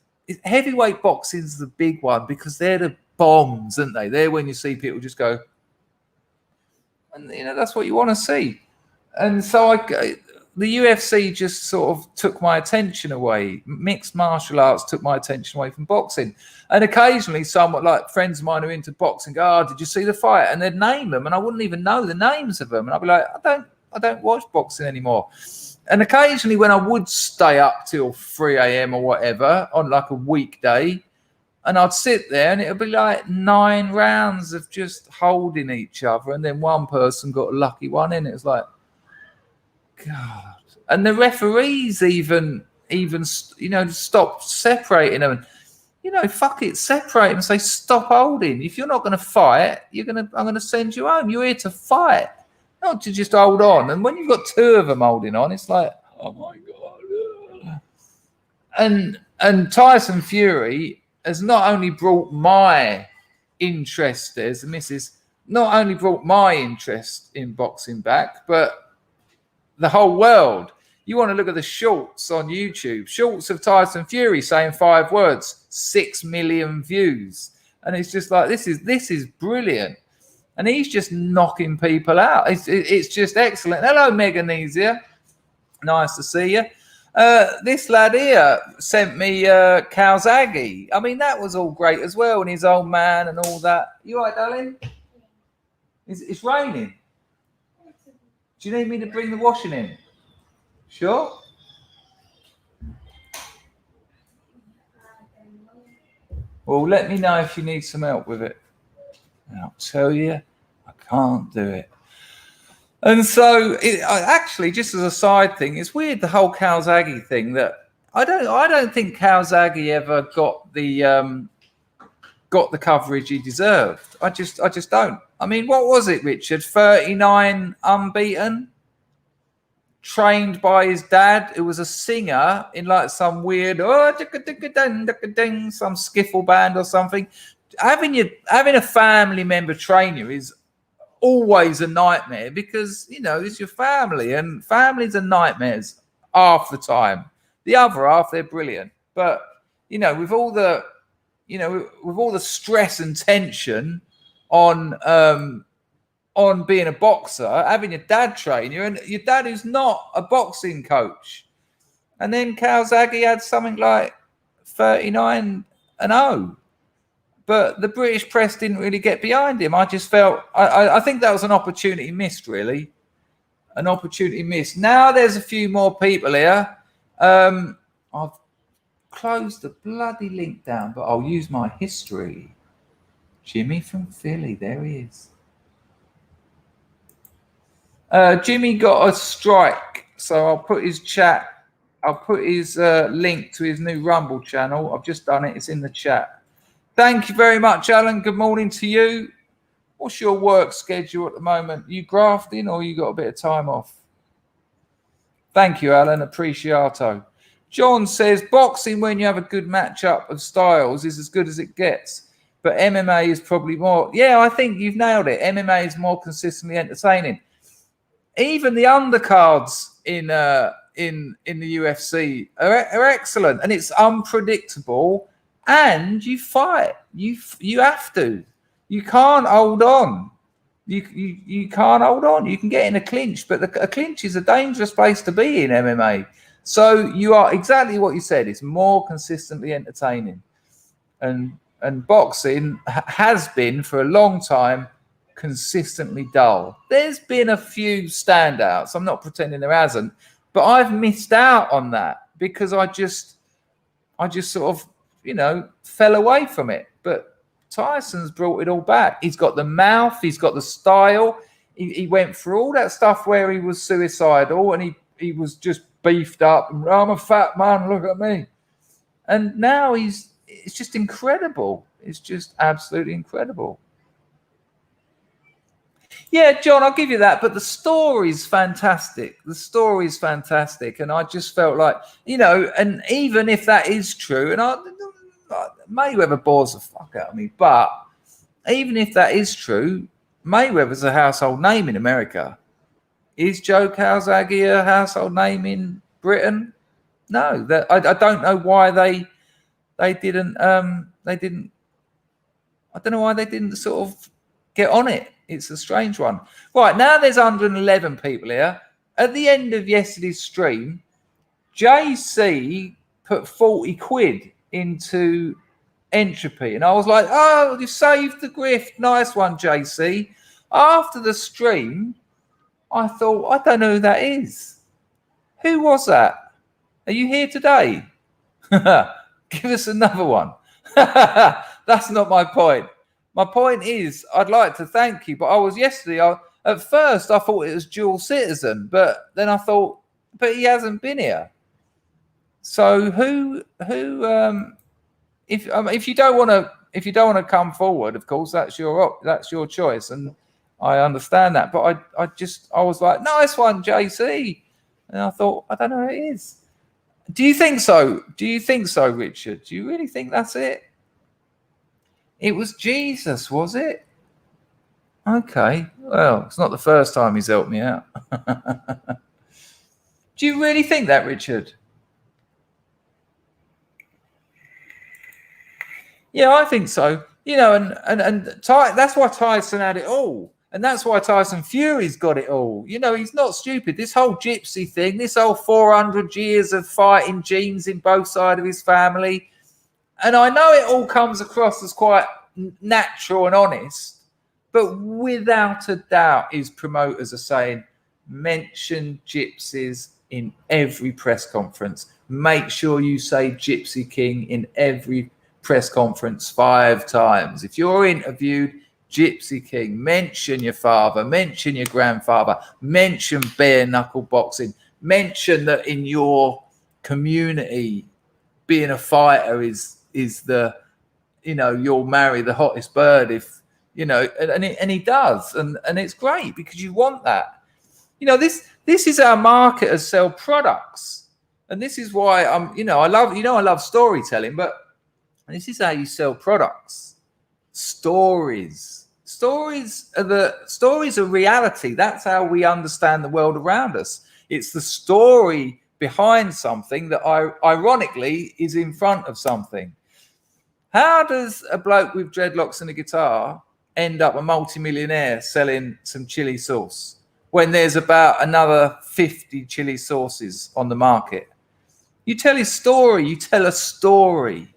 heavyweight boxing's the big one because they're the bombs, aren't they? They're when you see people just go, and you know, that's what you want to see. And so the UFC just sort of took my attention away. Mixed martial arts took my attention away from boxing. And occasionally someone, like friends of mine who are into boxing, go, oh, did you see the fight? And they'd name them and I wouldn't even know the names of them. And I'd be like, I don't watch boxing anymore. And occasionally when I would stay up till 3 a.m. or whatever on like a weekday, and I'd sit there and it would be like 9 rounds of just holding each other. And then one person got a lucky one in. It was like, God. And the referees even you know, stopped separating them. You know, fuck it, separate them and say, stop holding. If you're not going to fight, I'm going to send you home. You're here to fight, not to just hold on. And when you've got 2 of them holding on, it's like, oh my God. And Tyson Fury has not only brought my interest, there's the missus, not only brought my interest in boxing back, but the whole world. You want to look at the shorts on YouTube, shorts of Tyson Fury saying 5 words, 6 million views. And it's just like, this is brilliant. And he's just knocking people out. It's just excellent. Hello, Meganesia. Nice to see you. This lad here sent me Calzaghe. I mean, that was all great as well. And his old man and all that. You all right, darling? It's raining. Do you need me to bring the washing in? Sure. Well, let me know if you need some help with it. And I'll tell you, I can't do it. And so, actually, just as a side thing, it's weird, the whole Calzaghe thing, that I don't think Calzaghe ever got the coverage he deserved. I just don't. I mean, what was it, Richard? 39 unbeaten, trained by his dad, who was a singer in like some weird some skiffle band or something. Having a family member train you is always a nightmare because, you know, it's your family, and families are nightmares half the time. The other half, they're brilliant. But, you know, with all the stress and tension on being a boxer, having your dad train you, and your dad is not a boxing coach. And then Calzaghe had something like 39-0. but the British press didn't really get behind him. I just felt, I think that was an opportunity missed, really. An opportunity missed. Now there's a few more people here. I've closed the bloody link down, but I'll use my history. Jimmy from Philly, there he is. Jimmy got a strike, so I'll put his chat. I'll put his link to his new Rumble channel. I've just done it. It's in the chat. Thank you very much, Alan. Good morning to you. What's your work schedule at the moment? You grafting or you got a bit of time off? Thank you, Alan. Appreciato. John says, boxing when you have a good matchup of styles is as good as it gets. But MMA is probably more. Yeah, I think you've nailed it. MMA is more consistently entertaining. Even the undercards in the UFC are excellent, and it's unpredictable. And you fight. You have to. You can't hold on. You can't hold on. You can get in a clinch, but a clinch is a dangerous place to be in MMA. So you are exactly what you said. It's more consistently entertaining, and boxing has been for a long time consistently dull. There's been a few standouts. I'm not pretending there hasn't, but I've missed out on that because I just sort of, fell away from it. But Tyson's brought it all back. He's got the mouth. He's got the style. He went through all that stuff where he was suicidal and he was just beefed up. And, I'm a fat man. Look at me. And now it's just incredible. It's just absolutely incredible. Yeah, John, I'll give you that. But the story's fantastic. The story's fantastic. And I just felt like, and even if that is true, and Mayweather bores the fuck out of me, but even if that is true, Mayweather's a household name in America. Is Joe Calzaghe a household name in Britain? No. I don't know why they didn't. I don't know why they didn't sort of get on it. It's a strange one. Right, now there's 111 people here. At the end of yesterday's stream, JC put 40 quid into Entropy. And I was like, oh, you saved the grift. Nice one, JC. After the stream, I thought, I don't know who that is. Who was that? Are you here today? Give us another one. That's not my point. My point is, I'd like to thank you, but I was yesterday. At first, I thought it was dual citizen, but then I thought, but he hasn't been here. So who? If you don't want to come forward, of course, that's your choice, and I understand that. But I was like, nice one, JC, and I thought, I don't know who it is. Do you think so? Do you think so, Richard? Do you really think that's it? It was Jesus, was it? Okay. Well, it's not the first time he's helped me out. Do you really think that, Richard? Yeah, I think so. That's why Tyson had it all. And that's why Tyson Fury's got it all. He's not stupid. This whole gypsy thing, this whole 400 years of fighting genes in both sides of his family. And I know it all comes across as quite natural and honest, but without a doubt, his promoters are saying, mention gypsies in every press conference. Make sure you say Gypsy King in every press conference 5 times. If you're interviewed, Gypsy King, mention your father, mention your grandfather, mention bare knuckle boxing, mention that in your community, being a fighter is the, you'll marry the hottest bird if, and he does. And it's great because you want that. This is our marketers sell products. And this is why I love storytelling, but this is how you sell products. Stories are reality. That's how we understand the world around us. It's the story behind something that ironically is in front of something. How does a bloke with dreadlocks and a guitar end up a multimillionaire selling some chili sauce when there's about another 50 chili sauces on the market? You tell his story. You tell a story.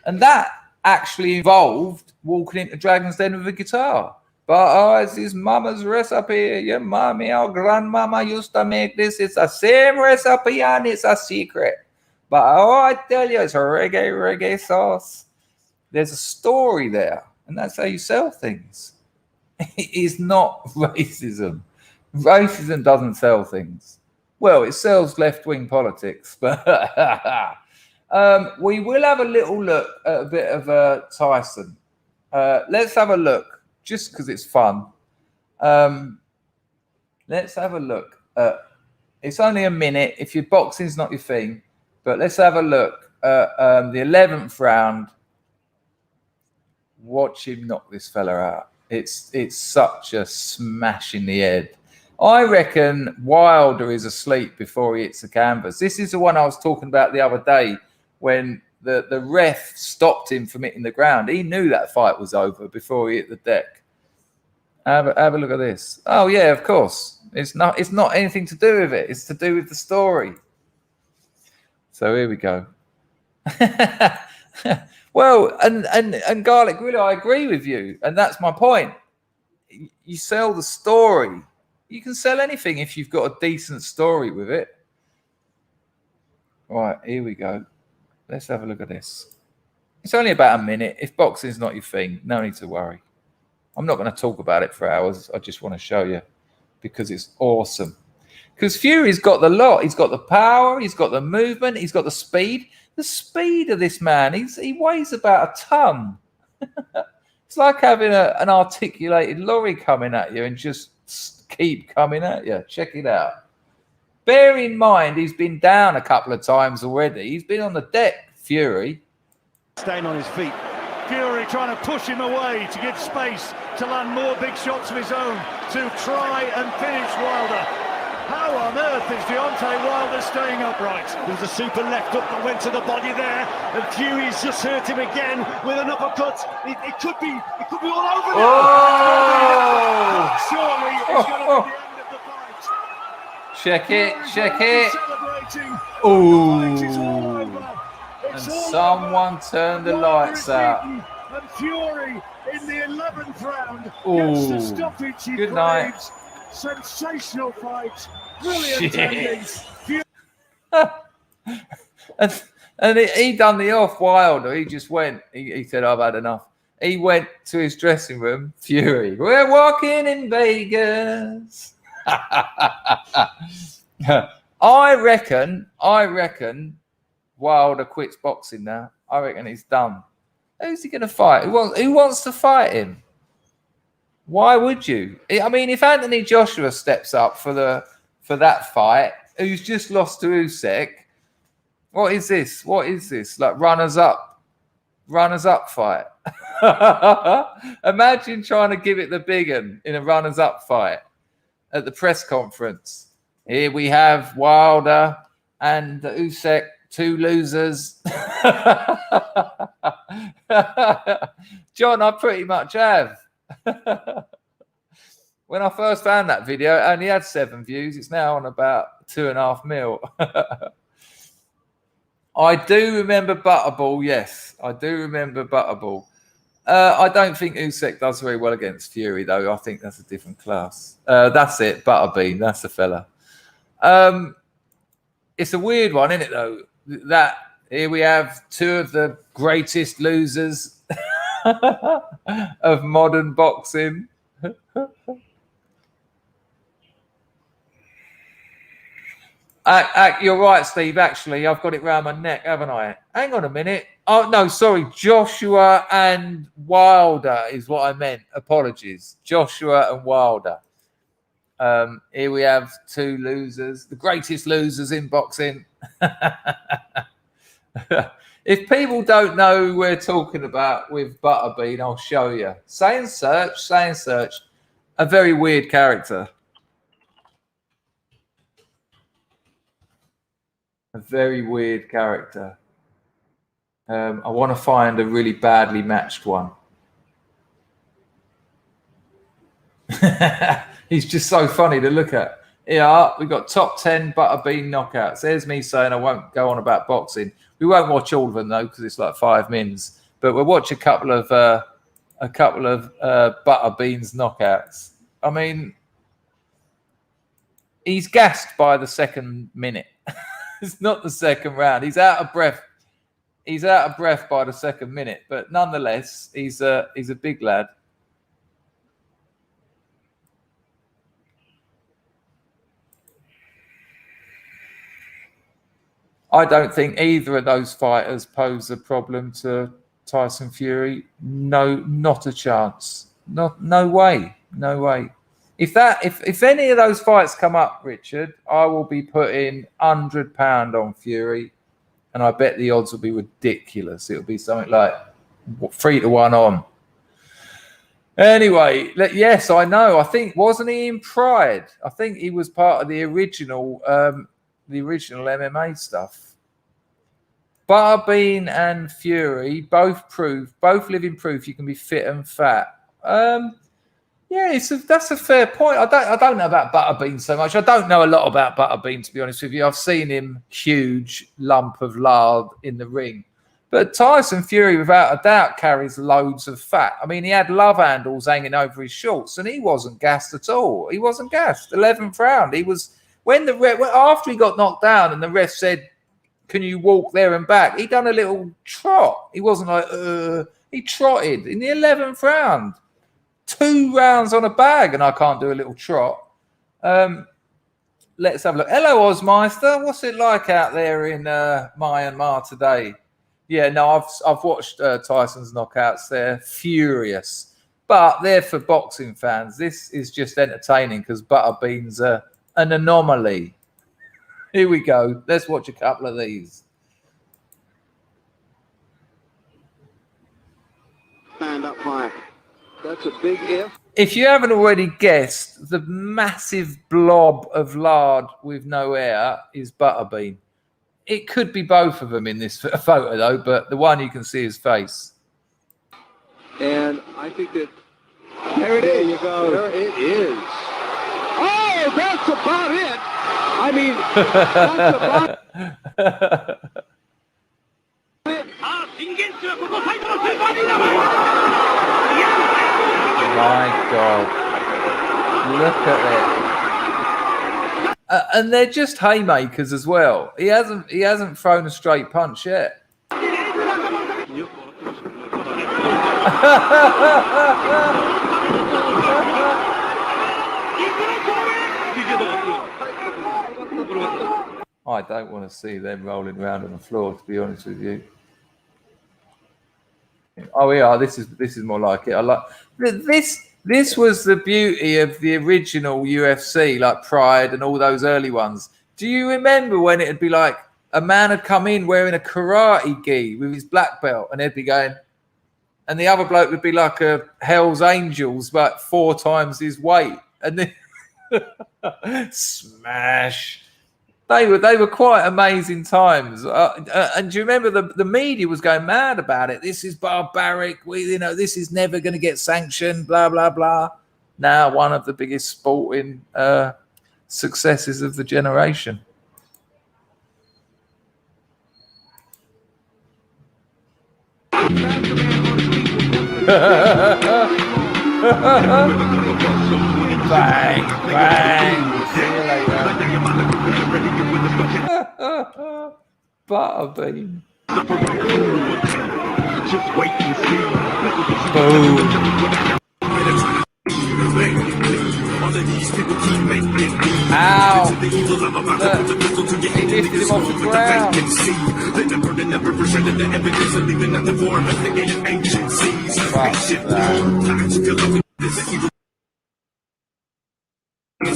And that actually involved walking into Dragon's Den with a guitar. But it's his mama's recipe. Your mommy, our grandmama used to make this. It's the same recipe and it's a secret. But I tell you, it's a reggae sauce. There's a story there, and that's how you sell things. It is not racism. Racism doesn't sell things. Well, it sells left-wing politics, but we will have a little look at a bit of Tyson. Let's have a look, just because it's fun. Let's have a look. It's only a minute. If your boxing's not your thing, but let's have a look at the 11th round. Watch him knock this fella out. It's such a smash in the head. I reckon Wilder is asleep before he hits the canvas. This is the one I was talking about the other day when the ref stopped him from hitting the ground. He knew that fight was over before he hit the deck. Have a look at this. Oh yeah, of course. It's not anything to do with it. It's to do with the story. So here we go. Well, and Garlic Grill, I agree with you, and that's my point. You sell the story. You can sell anything if you've got a decent story with it. Right, here we go. Let's have a look at this. It's only about a minute. If boxing's not your thing, no need to worry. I'm not going to talk about it for hours. I just want to show you because it's awesome. Because Fury's got the lot. He's got the power. He's got the movement. He's got the speed. The speed of this man. He weighs about a ton. It's like having an articulated lorry coming at you and just keep coming at you. Check it out. Bear in mind, he's been down a couple of times already. He's been on the deck, Fury. Staying on his feet. Fury trying to push him away to give space to land more big shots of his own to try and finish Wilder. How on earth is Deontay Wilder staying upright? There was a super left hook that went to the body there, and Fury's just hurt him again with an uppercut. It could be all over now. Oh! Surely it's going to be the end of the fight. Check it. Celebrating. Oh! And someone turned the lights out. And Fury in the 11th round Oh! gets the stoppage he Good night. craves. Sensational fight, brilliant ending. and he done the off Wilder. He just went. He said, "I've had enough." He went to his dressing room. Fury, we're walking in Vegas. I reckon Wilder quits boxing now. I reckon he's done. Who's he going to fight? Who wants to fight him? Why would you? I mean, if Anthony Joshua steps up for that fight, who's just lost to Usyk, what is this? Like runners up fight? Imagine trying to give it the big one in a runners up fight at the press conference. Here we have Wilder and Usyk, two losers. John, I pretty much have. When I first found that video, it only had 7 views. It's now on about 2.5 mil. I do remember Butterball. Yes, I do remember Butterball. I don't think Usyk does very well against Fury, though. I think that's a different class. That's it, Butterbean. That's the fella. It's a weird one, isn't it, though? That here we have 2 of the greatest losers of modern boxing. You're right, Steve. Actually, I've got it round my neck, haven't I? Hang on a minute. Oh, no, sorry. Joshua and Wilder is what I meant. Apologies. Joshua and Wilder. Here we have 2 losers, the greatest losers in boxing. If people don't know who we're talking about with Butterbean, I'll show you. Say and search. A very weird character. A very weird character. I want to find a really badly matched one. He's just so funny to look at. Yeah, we've got top 10 Butterbean knockouts. There's me saying I won't go on about boxing. We won't watch all of them, though, because it's like 5 mins. But we'll watch a couple of Butterbean's knockouts. I mean, he's gassed by the second minute. It's not the second round. He's out of breath. He's out of breath by the second minute. But nonetheless, he's a big lad. I don't think either of those fighters pose a problem to Tyson Fury. No, not a chance. No way. No way. If any of those fights come up, Richard, I will be putting £100 on Fury, and I bet the odds will be ridiculous. It'll be something like 3-1 on. Anyway, yes, I know. I think, wasn't he in Pride? I think he was part of the original MMA stuff. Butterbean and Fury both living proof you can be fit and fat. Yeah, that's a fair point. I don't know about Butterbean so much. I don't know a lot about Butterbean, to be honest with you. I've seen him huge lump of lard in the ring. But Tyson Fury, without a doubt, carries loads of fat. I mean, he had love handles hanging over his shorts, and he wasn't gassed at all. He wasn't gassed. 11th round. He was after he got knocked down, and the ref said, "Can you walk there and back?" He done a little trot. He wasn't like he trotted in the 11th round. 2 rounds on a bag, and I can't do a little trot. Let's have a look. Hello, Ozmeister. What's it like out there in Myanmar today? Yeah, no, I've watched Tyson's knockouts. They're furious, but they're for boxing fans. This is just entertaining because Butterbean's an anomaly. Here we go. Let's watch a couple of these. Stand up high. That's a big if. If you haven't already guessed, the massive blob of lard with no air is Butterbean. It could be both of them in this photo, though, but the one you can see his face. And I think that... There you go. There it is. Oh, that's about it. I mean, that's about it. My God. Look at it. And they're just haymakers as well. He hasn't thrown a straight punch yet. I don't want to see them rolling around on the floor, to be honest with you. Oh yeah, this is more like it. I like this. This was the beauty of the original UFC, like Pride and all those early ones. Do you remember when it'd be like a man had come in wearing a karate gi with his black belt, and they'd be going, and the other bloke would be like a Hell's Angels, but 4 times his weight, and then smash. They were quite amazing times. And do you remember the media was going mad about it? This is barbaric. This is never going to get sanctioned, blah, blah, blah. Now one of the biggest sporting successes of the generation. Bang, bang. See you later. Butterbean. Just wait and see. Boom. Ow. He lifted him off the ground.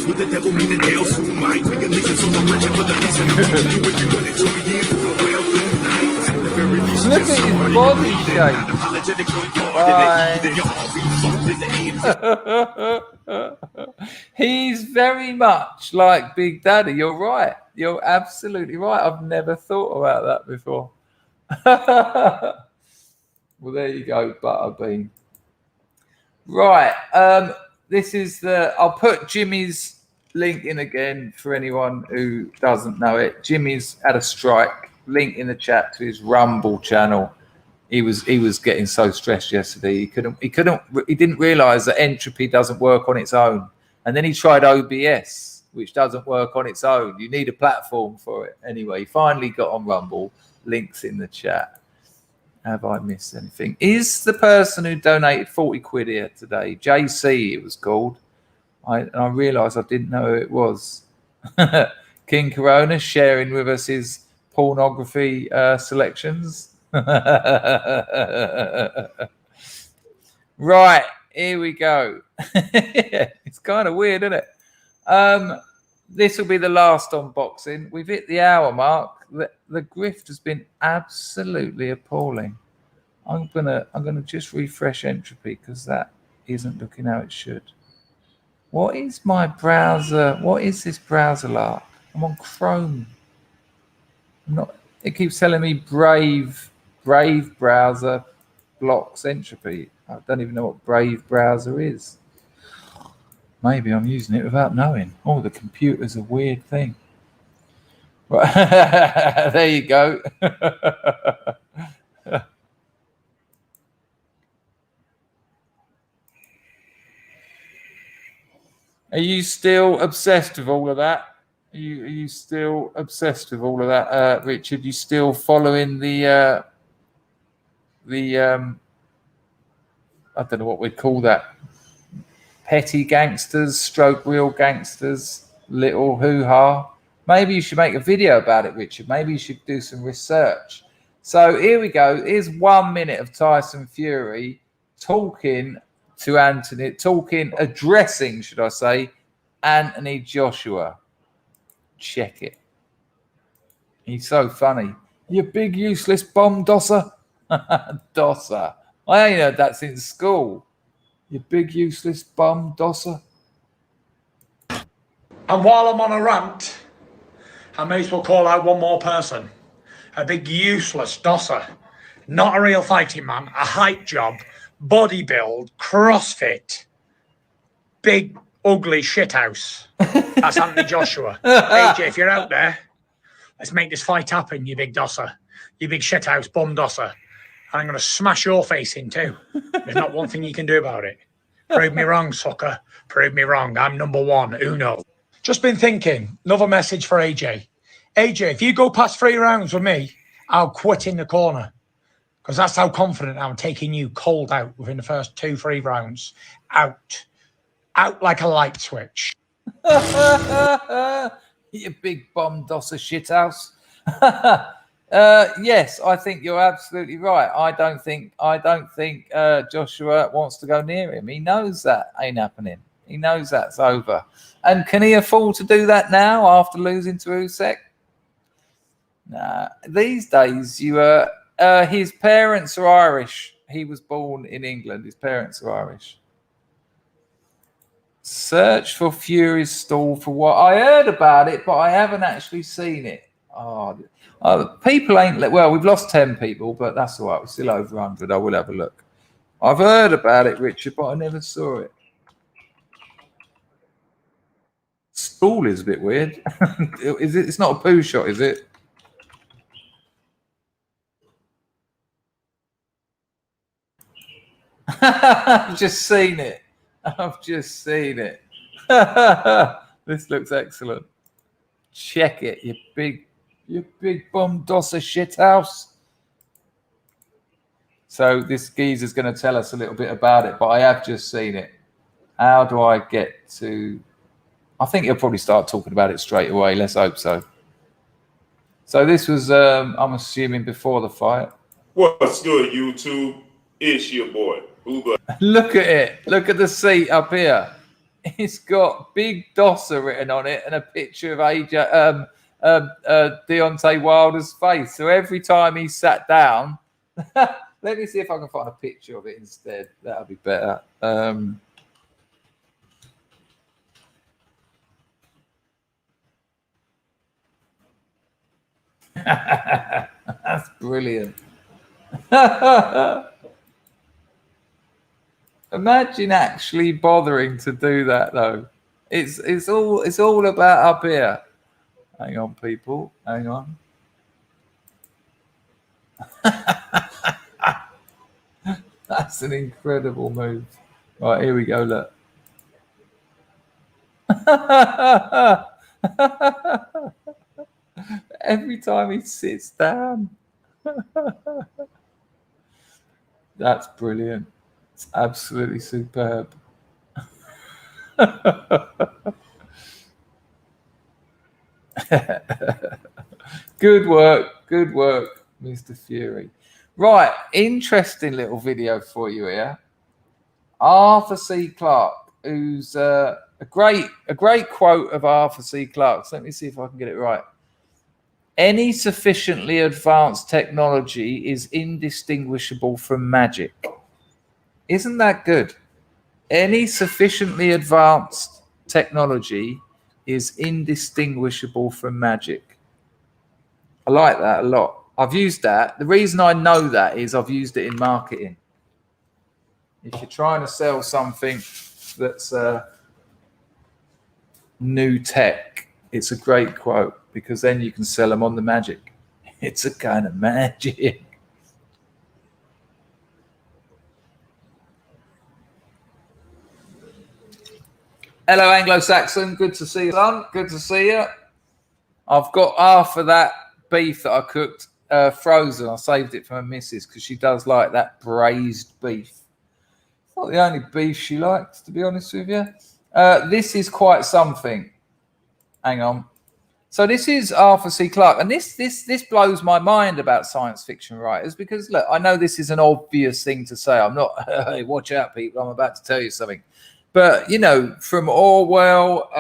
With the devil mean the tail soon might make a nation so much for the reason look at his body shape. He's very much like Big Daddy. You're right. You're absolutely right. I've never thought about that before. Well, there you go, Butterbean. Right. This is I'll put Jimmy's link in again for anyone who doesn't know it. Jimmy's had a strike. Link in the chat to his Rumble channel. He was getting so stressed yesterday. He didn't realise that entropy doesn't work on its own. And then he tried OBS, which doesn't work on its own. You need a platform for it. Anyway, he finally got on Rumble. Links in the chat. Have I missed anything? Is the person who donated 40 quid here today, JC it was called. I realised I didn't know who it was. King Corona sharing with us his pornography selections. Right, here we go. It's kind of weird, isn't it? This will be the last unboxing. We've hit the hour mark. The grift has been absolutely appalling. I'm gonna just refresh entropy because that isn't looking how it should. What is my browser? What is this browser like? I'm on Chrome. It keeps telling me Brave browser blocks entropy. I don't even know what Brave browser is. Maybe I'm using it without knowing. Oh, the computer's a weird thing. Right. There you go. Are you still obsessed with all of that? Are you still obsessed with all of that, Richard? You still following the I don't know what we'd call that. Petty gangsters, stroke real gangsters, little hoo-ha. Maybe you should make a video about it, Richard. Maybe you should do some research. So here we go. Here's 1 minute of Tyson Fury talking to addressing, should I say, Anthony Joshua. Check it. He's so funny. You big useless bomb dosser. Dosser. I ain't heard that since school. You big useless bum dosser. And while I'm on a rant, I may as well call out one more person. A big useless dosser. Not a real fighting man. A hype job. Body build. CrossFit. Big ugly shithouse. That's Anthony Joshua. AJ, if you're out there, let's make this fight happen, you big dosser. You big shithouse bum dosser. And I'm going to smash your face in too. There's not one thing you can do about it. Prove me wrong, sucker. Prove me wrong. I'm number one. Uno. Just been thinking. Another message for AJ. AJ, if you go past 3 rounds with me, I'll quit in the corner. Because that's how confident I'm taking you cold out within the first 2-3 rounds. Out. Out like a light switch. You big bomb dosser shithouse. Yes, I think you're absolutely right. I don't think Joshua wants to go near him. He knows that ain't happening. He knows that's over. And can he afford to do that now after losing to Usyk? Nah. These days, his parents are Irish. He was born in England. His parents are Irish. Search for Fury's stall for what? I heard about it, but I haven't actually seen it. People ain't... Well, we've lost 10 people, but that's all right. We're still over 100. I will have a look. I've heard about it, Richard, but I never saw it. Stall is a bit weird. Is it? It's not a poo shot, is it? I've just seen it. This looks excellent. Check it, you big bum dosser shithouse. So this geezer's going to tell us a little bit about it, but I have just seen it. How do I get to... I think he'll probably start talking about it straight away. Let's hope so. So this was, I'm assuming, before the fight. What's good, YouTube? It's your boy, Uber. Look at it. Look at the seat up here. It's got Big Dosser written on it and a picture of Deontay Wilder's face. So every time he sat down, let me see if I can find a picture of it instead. That'll be better. That's brilliant. Imagine actually bothering to do that though. It's all about up here. Hang on, people. Hang on. That's an incredible move. Right, here we go, look. Every time he sits down. That's brilliant. It's absolutely superb. Good work, Mr. Fury. Right, interesting little video for you here. Arthur C. Clarke, who's a great quote of Arthur C. Clarke's. Let me see if I can get it right. Any sufficiently advanced technology is indistinguishable from magic. Isn't that good? Any sufficiently advanced technology is indistinguishable from magic. I like that a lot. I've used that. The reason I know that is I've used it in marketing. If you're trying to sell something that's new tech, it's a great quote, because then you can sell them on the magic. It's a kind of magic. Hello, Anglo-Saxon. Good to see you, son. Good to see you. I've got half of that beef that I cooked frozen. I saved it for my missus because she does like that braised beef. It's not the only beef she likes, to be honest with you. This is quite something. Hang on. So this is Arthur C. Clarke, and this blows my mind about science fiction writers, because look, I know this is an obvious thing to say. I'm not. Hey, watch out, people! I'm about to tell you something. But you know, from Orwell,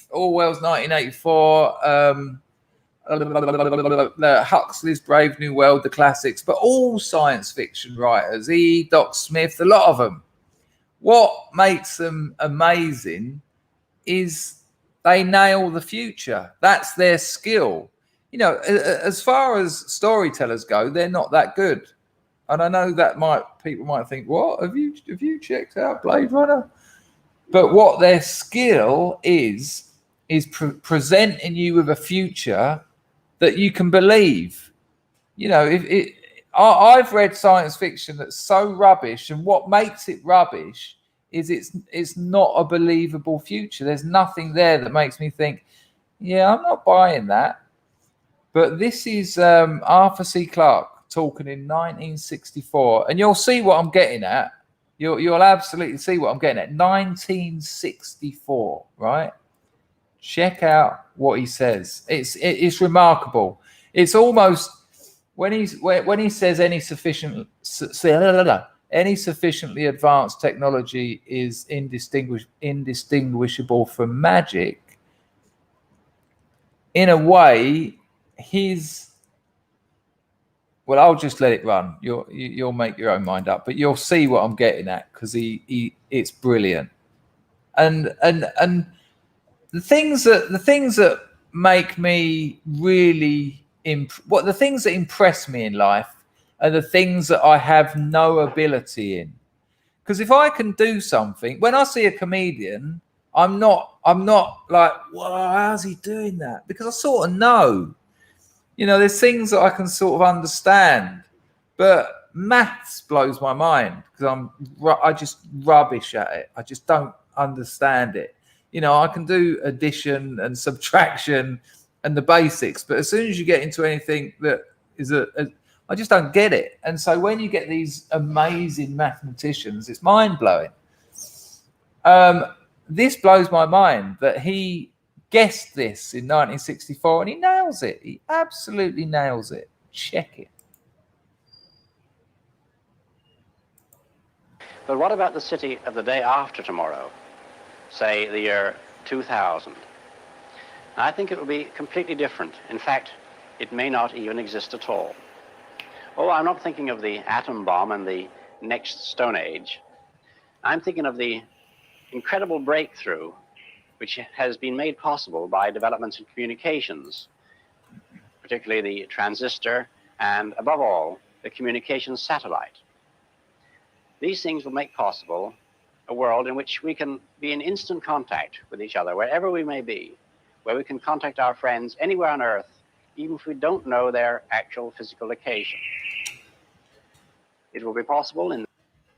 Orwell's 1984, Huxley's Brave New World, the classics, but all science fiction writers, Doc Smith, a lot of them. What makes them amazing is they nail the future. That's their skill. You know, as far as storytellers go, they're not that good. And I know that people might think, what? Have you checked out Blade Runner? But what their skill is presenting you with a future that you can believe. You know, I've read science fiction that's so rubbish, and what makes it rubbish is it's not a believable future. There's nothing there that makes me think, yeah, I'm not buying that. But this is Arthur C. Clarke talking in 1964, and you'll see what I'm getting at. You'll absolutely see what I'm getting at. 1964, right? Check out what he says. It's remarkable. It's almost when he says any sufficiently advanced technology is indistinguishable from magic. In a way, well, I'll just let it run. You'll make your own mind up, but you'll see what I'm getting at, because it's brilliant. And the things that make me really the things that impress me in life are the things that I have no ability in. Because if I can do something, when I see a comedian, I'm not like, well, how's he doing that? Because I sort of know. You know, there's things that I can sort of understand, but maths blows my mind because I just rubbish at it. I just don't understand it. You know, I can do addition and subtraction and the basics, but as soon as you get into anything that is I just don't get it. And so when you get these amazing mathematicians, it's mind blowing. This blows my mind that he guessed this in 1964, and he nails it. He absolutely nails it. Check it. But what about the city of the day after tomorrow? Say the year 2000. I think it will be completely different. In fact, it may not even exist at all. Oh, I'm not thinking of the atom bomb and the next Stone Age. I'm thinking of the incredible breakthrough which has been made possible by developments in communications, particularly the transistor and, above all, the communications satellite. These things will make possible a world in which we can be in instant contact with each other, wherever we may be, where we can contact our friends anywhere on Earth, even if we don't know their actual physical location. It will be possible in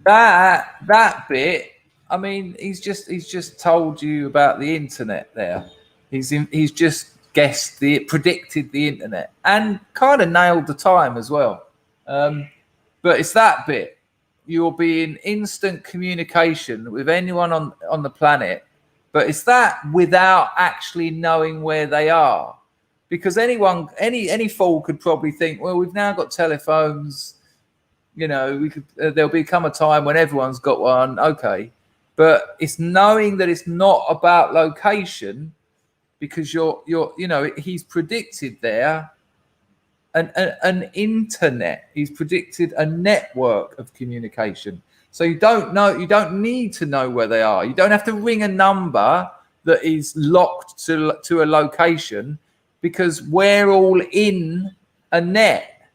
that bit. I mean, he's just told you about the internet there. He's just predicted the internet and kind of nailed the time as well. But it's that bit. You'll be in instant communication with anyone on the planet, but it's that without actually knowing where they are. Because any fool could probably think, well, we've now got telephones. You know, there'll become a time when everyone's got one. Okay. But it's knowing that it's not about location, because he's predicted there an internet. He's predicted a network of communication. So you don't need to know where they are. You don't have to ring a number that is locked to a location, because we're all in a net.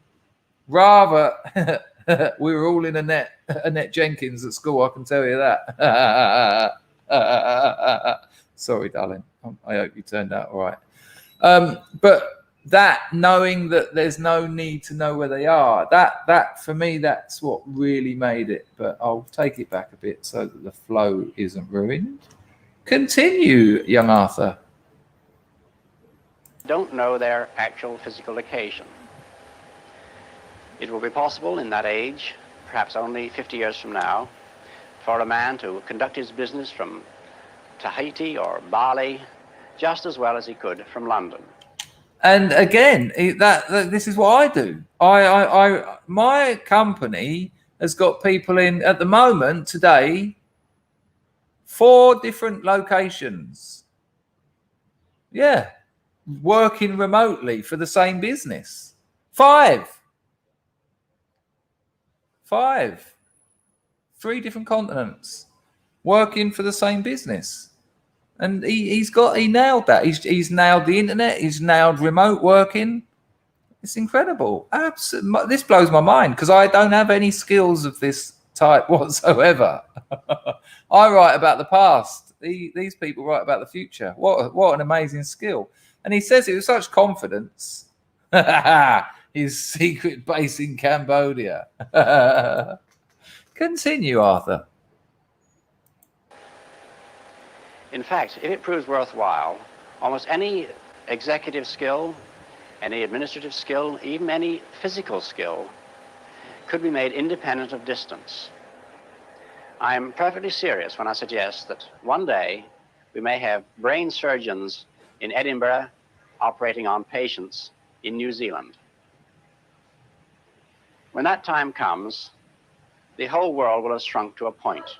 Rather, we were all in Annette Jenkins at school, I can tell you that. Sorry, darling. I hope you turned out all right. But that, knowing that there's no need to know where they are, that for me, that's what really made it. But I'll take it back a bit so that the flow isn't ruined. Continue, young Arthur. Don't know their actual physical location. It will be possible in that age, perhaps only 50 years from now, for a man to conduct his business from Tahiti or Bali just as well as he could from London. And again, this is what I do. My company has got people in at the moment today, 4 different locations. Yeah, working remotely for the same business. 5. 3 different continents, working for the same business. And he nailed that. He's nailed the internet. He's nailed remote working. It's incredible. Absolutely, this blows my mind, because I don't have any skills of this type whatsoever. I write about the past. These people write about the future. What an amazing skill! And he says it with such confidence. His secret base in Cambodia. Continue, Arthur. In fact, if it proves worthwhile, almost any executive skill, any administrative skill, even any physical skill, could be made independent of distance. I'm perfectly serious when I suggest that one day we may have brain surgeons in Edinburgh operating on patients in New Zealand. When that time comes, the whole world will have shrunk to a point,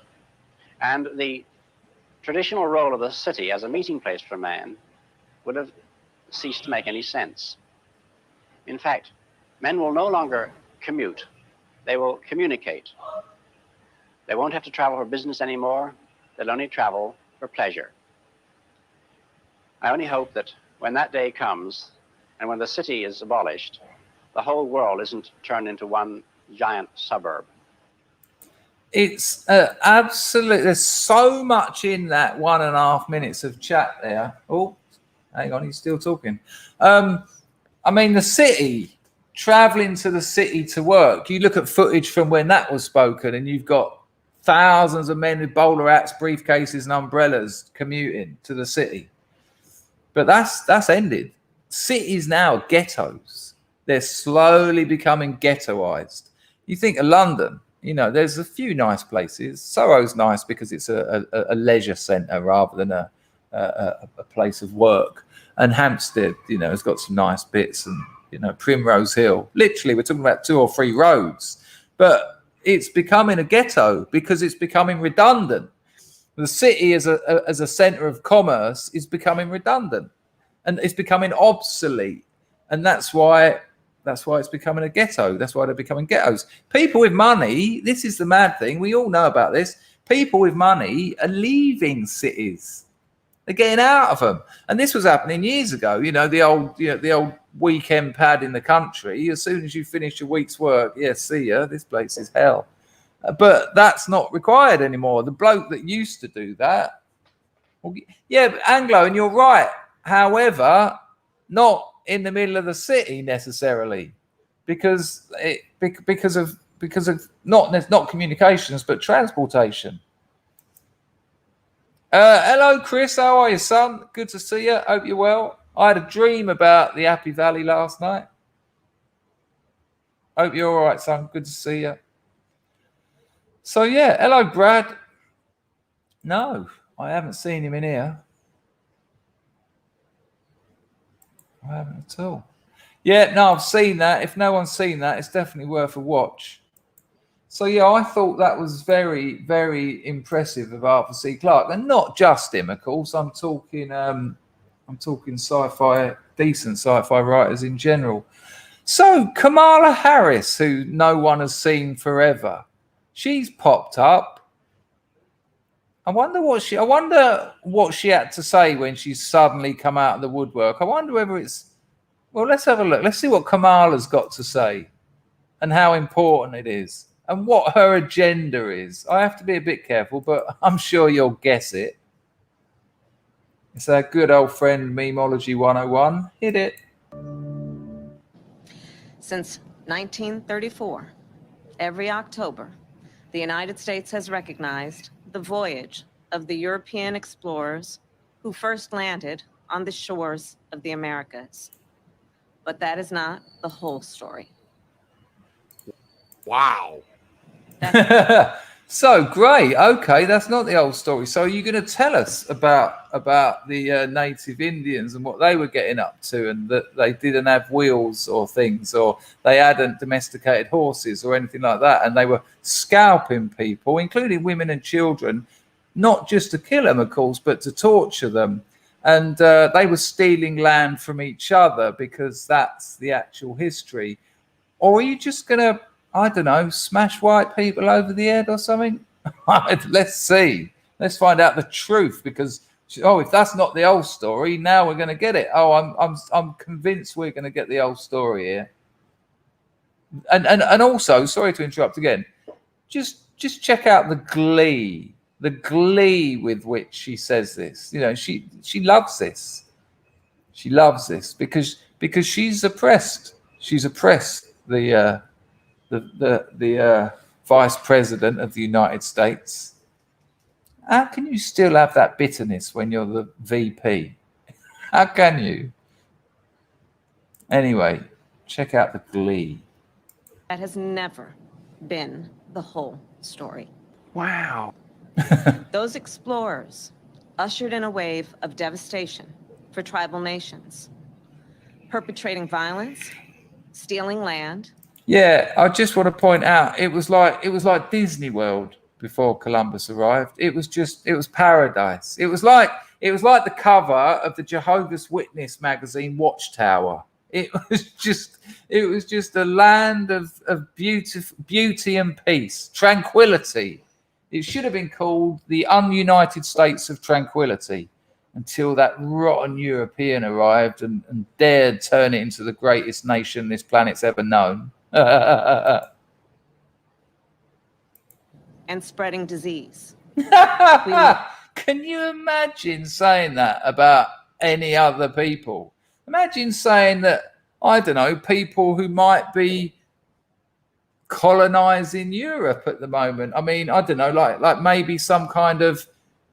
and the traditional role of the city as a meeting place for man would have ceased to make any sense. In fact, men will no longer commute. They will communicate. They won't have to travel for business anymore. They'll only travel for pleasure. I only hope that when that day comes and when the city is abolished, the whole world isn't turned into one giant suburb. It's absolutely, there's so much in that 1.5 minutes of chat there. Oh, hang on, he's still talking. I mean, the city, traveling to the city to work, you look at footage from when that was spoken, and you've got thousands of men with bowler hats, briefcases and umbrellas commuting to the city. But that's ended. Cities now are ghettos. They're slowly becoming ghettoized. You think of London, you know, there's a few nice places. Soho's nice because it's a leisure centre rather than a place of work. And Hampstead, you know, has got some nice bits, and, you know, Primrose Hill. Literally, we're talking about 2 or 3 roads. But it's becoming a ghetto because it's becoming redundant. The city as a centre of commerce is becoming redundant, and it's becoming obsolete. And that's why it's becoming a ghetto. That's why they're becoming ghettos. People with money, this is the mad thing. We all know about this. People with money are leaving cities. They're getting out of them. And this was happening years ago. You know, the old weekend pad in the country. As soon as you finish your week's work, yeah, see ya. This place is hell. But that's not required anymore. The bloke that used to do that, well, yeah, Anglo, and you're right. However, not in the middle of the city necessarily, because of of not communications, but transportation. Hello, Chris. How are you, son? Good to see you. Hope you're well. I had a dream about the Happy Valley last night. Hope you're all right, son. Good to see you. So, yeah. Hello, Brad. No, I haven't seen him in here. I haven't at all. Yeah, no, I've seen that. If no one's seen that, it's definitely worth a watch. So, yeah, I thought that was very, very impressive of Arthur C. Clarke. And not just him, of course. I'm talking sci-fi, decent sci-fi writers in general. So, Kamala Harris, who no one has seen forever, she's popped up. I wonder what she had to say when she suddenly come out of the woodwork. I wonder whether it's... Well, let's have a look. Let's see what Kamala's got to say and how important it is and what her agenda is. I have to be a bit careful, but I'm sure you'll guess it. It's our good old friend Memology 101. Hit it. Since 1934, every October, the United States has recognized the voyage of the European explorers who first landed on the shores of the Americas. But that is not the whole story. Wow. So great. Okay, that's not the old story. So you're going to tell us about the native Indians and what they were getting up to, and that they didn't have wheels or things, or they hadn't domesticated horses or anything like that, and they were scalping people, including women and children, not just to kill them, of course, but to torture them. And they were stealing land from each other because that's the actual history. Or are you just going to, I don't know, smash white people over the head or something? Let's see. Let's find out the truth, because if that's not the old story, now we're going to get it. I'm convinced we're going to get the old story here. And also, sorry to interrupt again, just check out the glee with which she says this. You know, she loves this. She loves this because she's oppressed. She's oppressed the vice president of the United States. How can you still have that bitterness when you're the VP? How can you? Anyway, check out the glee. That has never been the whole story. Wow. Those explorers ushered in a wave of devastation for tribal nations, perpetrating violence, stealing land. Yeah, I just want to point out it was like Disney World before Columbus arrived. It was paradise. It was like the cover of the Jehovah's Witness magazine Watchtower. It was just a land of beauty and peace, tranquility. It should have been called the Ununited States of Tranquility, until that rotten European arrived and dared turn it into the greatest nation this planet's ever known. And spreading disease. Can you imagine saying that about any other people? Imagine saying that, I don't know, people who might be colonizing Europe at the moment. I mean, I don't know, like maybe some kind of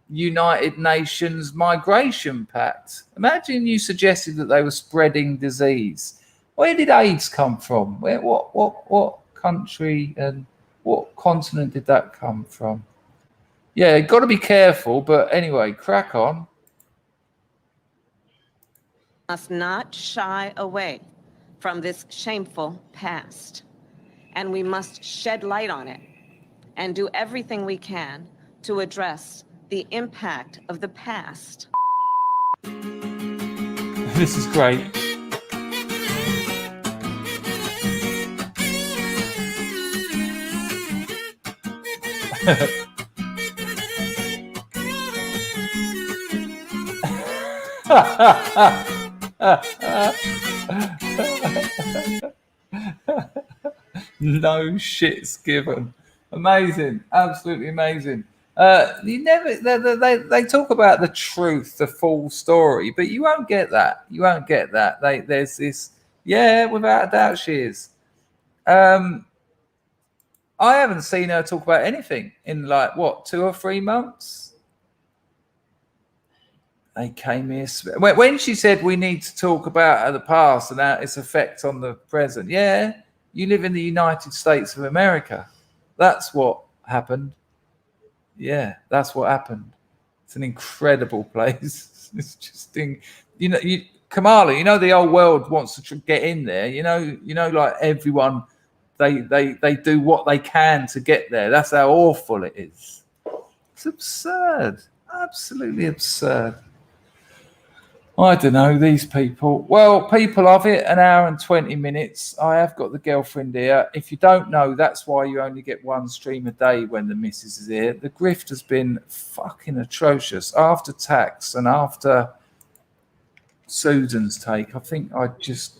United Nations migration pact. Imagine you suggested that they were spreading disease. Where did AIDS come from? What country and what continent did that come from? Yeah, got to be careful. But anyway, crack on. Must not shy away from this shameful past, and we must shed light on it and do everything we can to address the impact of the past. This is great. No shits given. Amazing, absolutely amazing. They talk about the truth, the full story, but you won't get that. You won't get that. There's this, yeah, without a doubt, she is. I haven't seen her talk about anything in like, what, 2 or 3 months? They came here. When she said we need to talk about the past and its effect on the present. Yeah, you live in the United States of America. That's what happened. Yeah, that's what happened. It's an incredible place. It's just, Kamala, the whole world wants to get in there. Like everyone, they do what they can to get there. That's how awful it is. It's absurd, absolutely absurd. I don't know, these people. Well, people of it, 1 hour and 20 minutes. I have got the girlfriend here. If you don't know, that's why you only get 1 stream a day when the missus is here. The grift has been fucking atrocious. After tax and after Susan's take, I think I just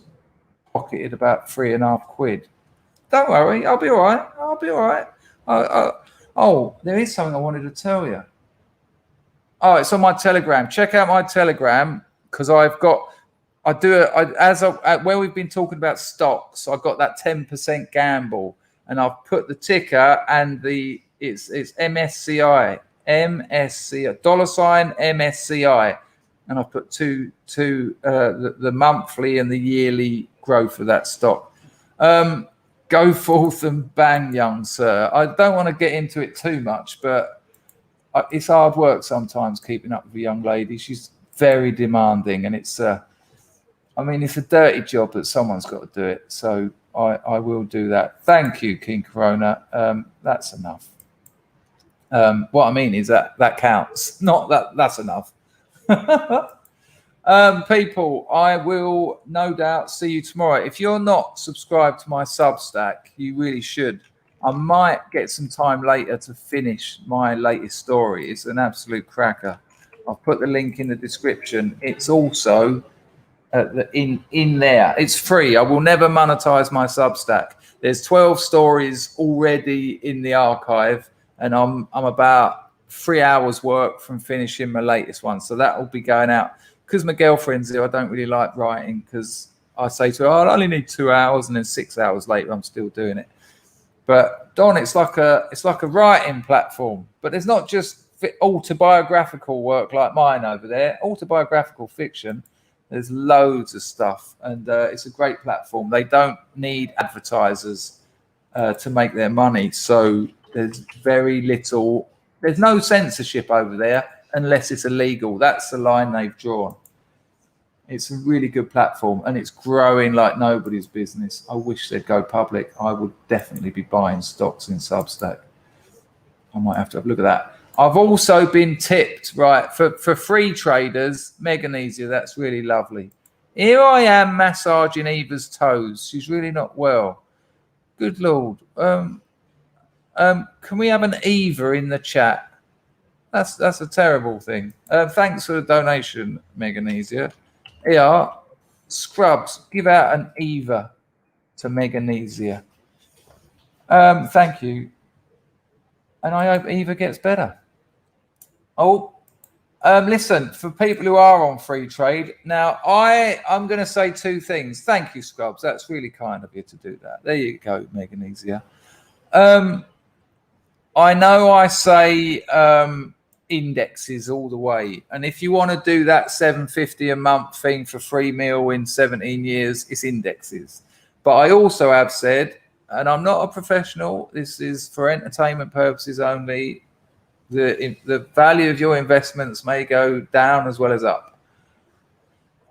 pocketed about 3.5 quid. Don't worry, I'll be all right. I'll be all right. Oh, there is something I wanted to tell you. Oh, it's on my Telegram. Check out my Telegram. Because where we've been talking about stocks, I've got that 10% gamble, and I've put the ticker and it's MSCI, $MSCI, and I've put the monthly and the yearly growth of that stock. Go forth and bang, young sir. I don't want to get into it too much, but it's hard work sometimes keeping up with a young lady. She's very demanding, and it's a dirty job that someone's got to do it. So I will do that. Thank you, King Corona. That's enough. What I mean is that counts, not that's enough. People, I will no doubt see you tomorrow. If you're not subscribed to my Substack, you really should. I might get some time later to finish my latest story. It's an absolute cracker. I'll put the link in the description. It's also in there. It's free. I will never monetize my Substack. There's 12 stories already in the archive, and I'm about 3 hours work from finishing my latest one. So that will be going out. Because my girlfriend's here, I don't really like writing, because I say to her, I only need 2 hours, and then 6 hours later I'm still doing it. But Don, it's like a writing platform. But there's not just autobiographical work like mine over there. Autobiographical fiction. There's loads of stuff, and it's a great platform. They don't need advertisers to make their money, so there's very little. There's no censorship over there unless it's illegal. That's the line they've drawn. It's a really good platform, and it's growing like nobody's business. I wish they'd go public. I would definitely be buying stocks in Substack. I might have to have a look at that. I've also been tipped, right, for free traders, Meganesia. That's really lovely. Here I am massaging Eva's toes. She's really not well. Good Lord. Can we have an Eva in the chat? That's a terrible thing. Thanks for the donation, Meganesia. Here, Scrubs, give out an Eva to Meganesia. Thank you. And I hope Eva gets better. Listen, for people who are on free trade, now I'm going to say 2 things. Thank you, Scrubs. That's really kind of you to do that. There you go, Meganesia. I know I say indexes all the way, and if you want to do that $7.50 a month thing for free meal in 17 years, it's indexes. But I also have said, and I'm not a professional, this is for entertainment purposes only, the value of your investments may go down as well as up.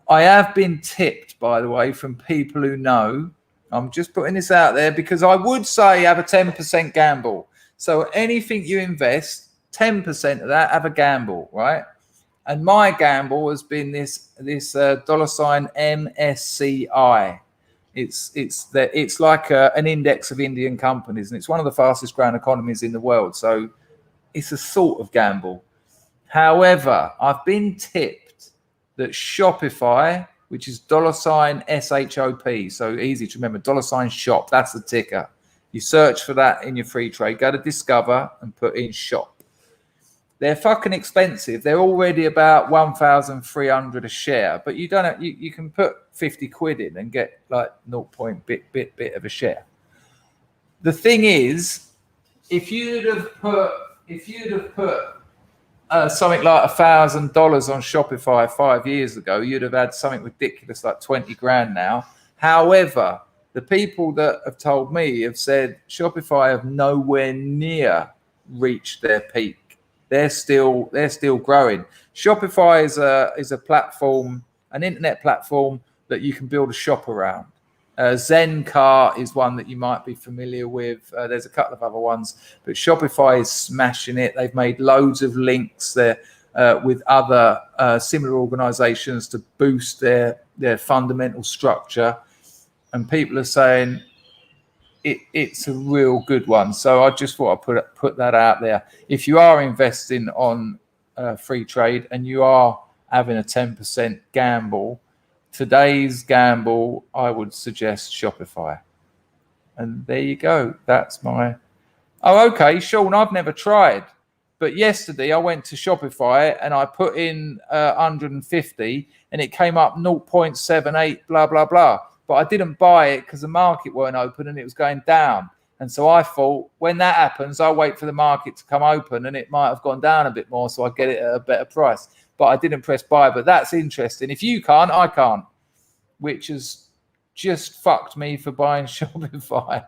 I have been tipped, by the way, from people who know. I'm just putting this out there because I would say have a 10% gamble. So anything you invest, 10% of that, have a gamble, right? And my gamble has been this $ MSCI. It's like an index of Indian companies, and it's one of the fastest growing economies in the world. So it's a sort of gamble. However, I've been tipped that Shopify, which is $SHOP, so easy to remember, $shop, that's the ticker. You search for that in your free trade, go to Discover and put in shop. They're fucking expensive. They're already about 1,300 a share, but you don't have, you can put 50 quid in and get like 0. bit of a share. The thing is, if you'd have put something like $1,000 on Shopify 5 years ago, you'd have had something ridiculous like 20 grand now. However, the people that have told me have said Shopify have nowhere near reached their peak. They're still growing. Shopify is a platform, an internet platform that you can build a shop around. Zencar is one that you might be familiar with. There's a couple of other ones, but Shopify is smashing it. They've made loads of links there with other similar organizations to boost their fundamental structure. And people are saying it's a real good one. So I just thought I'd put that out there. If you are investing on free trade and you are having a 10% gamble, today's gamble, I would suggest Shopify. And there you go. That's my... Oh, okay, Sean, I've never tried. But yesterday I went to Shopify and I put in 150 and it came up 0.78, blah, blah, blah. But I didn't buy it because the market weren't open and it was going down. And so I thought, when that happens, I'll wait for the market to come open and it might have gone down a bit more, so I get it at a better price. But I didn't press buy. But that's interesting. If you can't, I can't, which has just fucked me for buying Shopify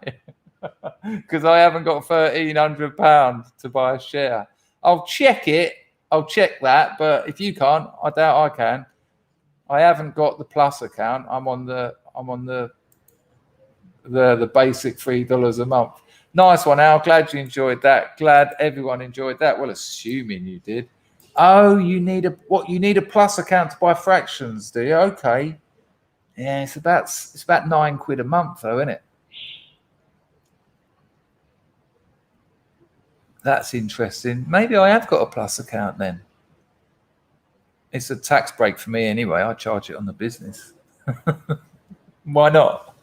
because I haven't got £1,300 to buy a share. I'll check it. I'll check that. But if you can't, I doubt I can. I haven't got the Plus account. I'm on the basic $3 a month. Nice one, Al. Glad you enjoyed that. Glad everyone enjoyed that. Well, assuming you did. Oh, you need a Plus account to buy fractions, do you? Okay. Yeah, it's about £9 a month though, isn't it? That's interesting. Maybe I have got a Plus account then. It's a tax break for me anyway. I charge it on the business. Why not?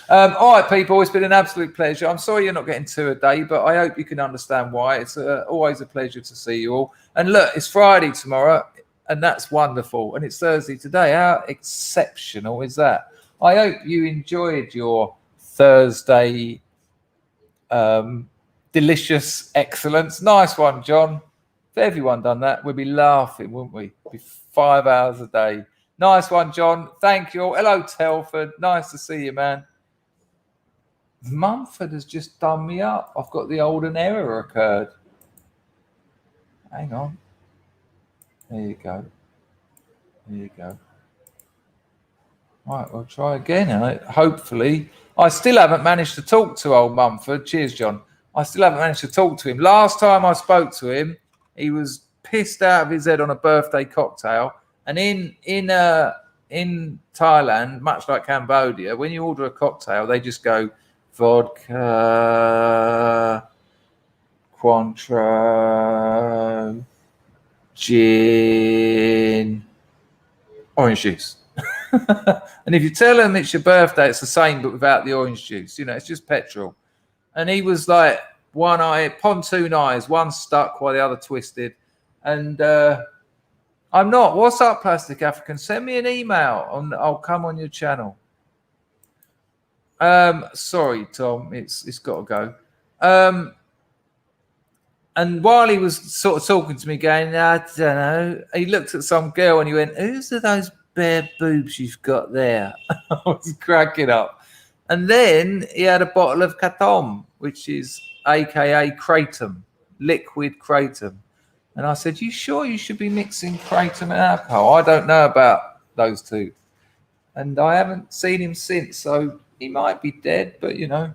All right, people, it's been an absolute pleasure. I'm sorry you're not getting 2 a day, but I hope you can understand why. It's always a pleasure to see you all. And look, it's Friday tomorrow, and that's wonderful. And it's Thursday today. How exceptional is that? I hope you enjoyed your Thursday delicious excellence. Nice one, John. If everyone done that, we'd be laughing, wouldn't we? It'd be 5 hours a day. Nice one, John. Thank you all. Hello, Telford. Nice to see you, man. Mumford has just done me up. I've got the old an error occurred. Hang on. There you go. There you go. Right, we'll try again. Hopefully. I still haven't managed to talk to old Mumford. Cheers, John. I still haven't managed to talk to him. Last time I spoke to him, he was pissed out of his head on a birthday cocktail. And in Thailand, much like Cambodia, when you order a cocktail, they just go vodka, Cointreau, gin, orange juice. And if you tell them it's your birthday, it's the same, but without the orange juice. You know, it's just petrol. And he was like one eye, pontoon eyes, one stuck while the other twisted. And I'm not. What's up, Plastic African? Send me an email and I'll come on your channel. Sorry, Tom. It's got to go. And while he was sort of talking to me, going, I don't know, he looked at some girl and he went, "Whose are those bare boobs you've got there?" I was cracking up. And then he had a bottle of Katom, which is AKA Kratom, liquid Kratom. And I said, "You sure you should be mixing Kratom and alcohol? I don't know about those two." And I haven't seen him since, so he might be dead, but you know.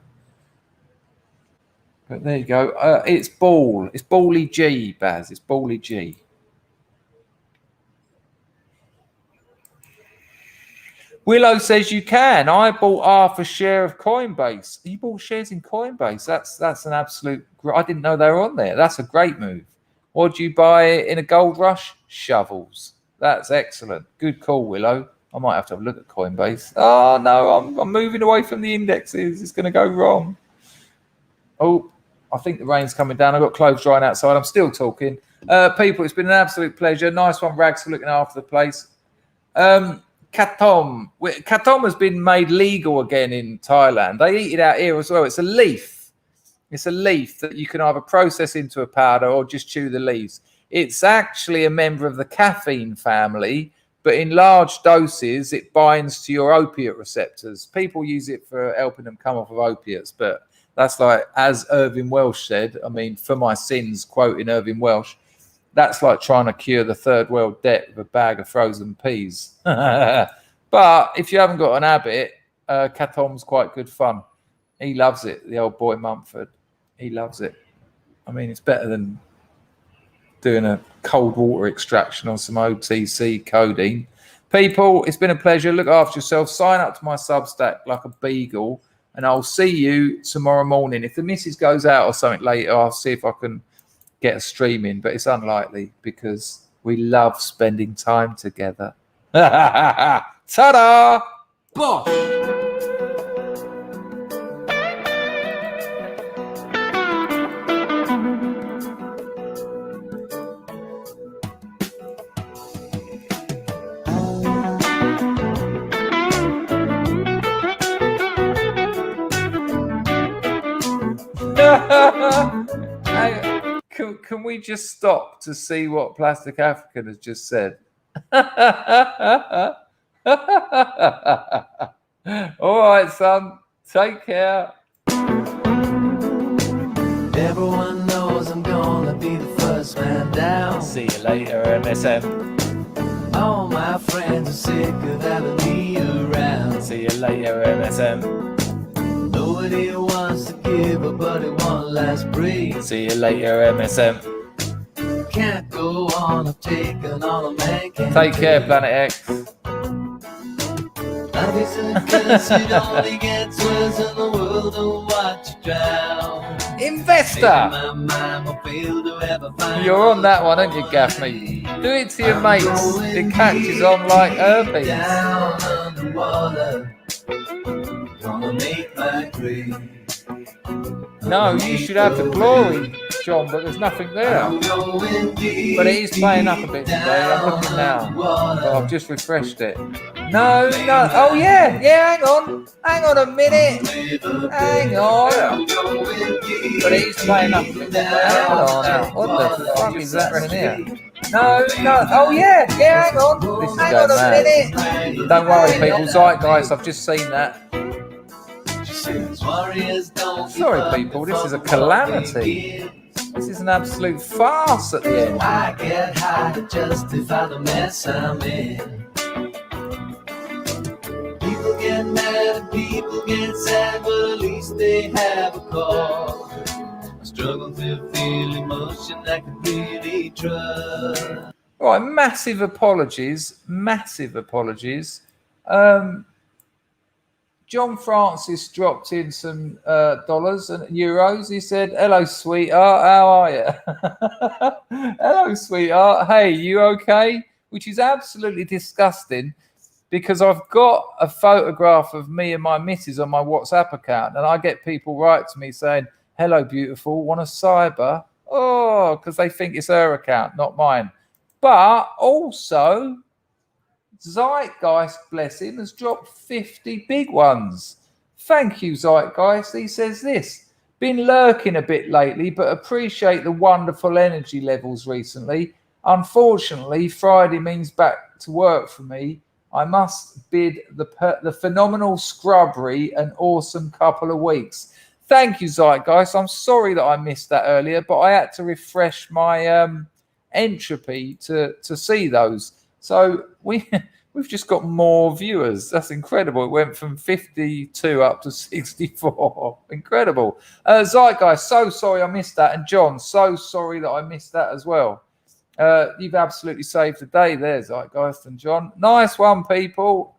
But there you go. It's Ball. It's Bally G, Baz. It's Bally G. Willow says you can. I bought half a share of Coinbase. You bought shares in Coinbase. That's an absolute. I didn't know they were on there. That's a great move. What do you buy in a gold rush? Shovels. That's excellent. Good call, Willow. I might have to have a look at Coinbase. Oh no, I'm moving away from the indexes. It's going to go wrong. Oh, I think the rain's coming down. I've got clothes drying outside. I'm still talking. People, it's been an absolute pleasure. Nice one, Rags, for looking after the place. Katom. Katom has been made legal again in Thailand. They eat it out here as well. It's a leaf. It's a leaf that you can either process into a powder or just chew the leaves. It's actually a member of the caffeine family, but in large doses, it binds to your opiate receptors. People use it for helping them come off of opiates, but that's like, as Irving Welsh said, I mean, for my sins, quoting Irving Welsh, that's like trying to cure the third world debt with a bag of frozen peas. But if you haven't got an habit, Catom's quite good fun. He loves it, the old boy Mumford. He loves it. I mean, it's better than doing a cold water extraction on some OTC codeine. People, it's been a pleasure. Look after yourself. Sign up to my Substack like a beagle, and I'll see you tomorrow morning. If the missus goes out or something later, I'll see if I can get a stream in, but it's unlikely because we love spending time together. Ta-da! Bosh! Can we just stop to see what Plastic African has just said? All right, son. Take care. Everyone knows I'm gonna be the first man down. See you later, MSM. All my friends are sick of having me around. See you later, MSM. Nobody wants to give a buddy one last break. See you later, MSM. Can't go on, I've taken all a man can take care, Planet X. Life is a curse, it only gets worse in the world, don't watch you drown. Investor! You're on that one, aren't you, Gaffney? Do it to your mates. It catches on like herpes. Down underwater, gonna make my grave. No, you should have the glory, John, but there's nothing there. But it is playing up a bit today. I'm looking now. But I've just refreshed it. No. Oh, yeah, hang on. Hang on a minute. Hang on. But it is playing up a bit today. Hang on now. What the fuck is that in here? No. Oh, yeah, hang on. This is hang on a minute. Don't worry, people. Zeitgeist, I've just seen that. Sorry, people, this is a calamity. This is an absolute farce at the end. I get high to justify the mess I'm in. People get mad and people get sad, but at least they have a cause. I struggle to feel emotion I can really trust. All right, massive apologies. John Francis dropped in some dollars and euros. He said, hello, sweetheart. How are you? Hello, sweetheart. Hey, you okay? Which is absolutely disgusting because I've got a photograph of me and my missus on my WhatsApp account, and I get people write to me saying, hello, beautiful, want a cyber? Oh, because they think it's her account, not mine. But also, Zeitgeist, bless him, has dropped 50 big ones. Thank you, Zeitgeist. He says this. Been lurking a bit lately, but appreciate the wonderful energy levels recently. Unfortunately, Friday means back to work for me. I must bid the phenomenal Scrubbery an awesome couple of weeks. Thank you, Zeitgeist. I'm sorry that I missed that earlier, but I had to refresh my entropy to see those. So we've just got more viewers. That's incredible. It went from 52 up to 64. Incredible. Zeitgeist, so sorry I missed that. And John, so sorry that I missed that as well. You've absolutely saved the day there, Zeitgeist and John. Nice one, people.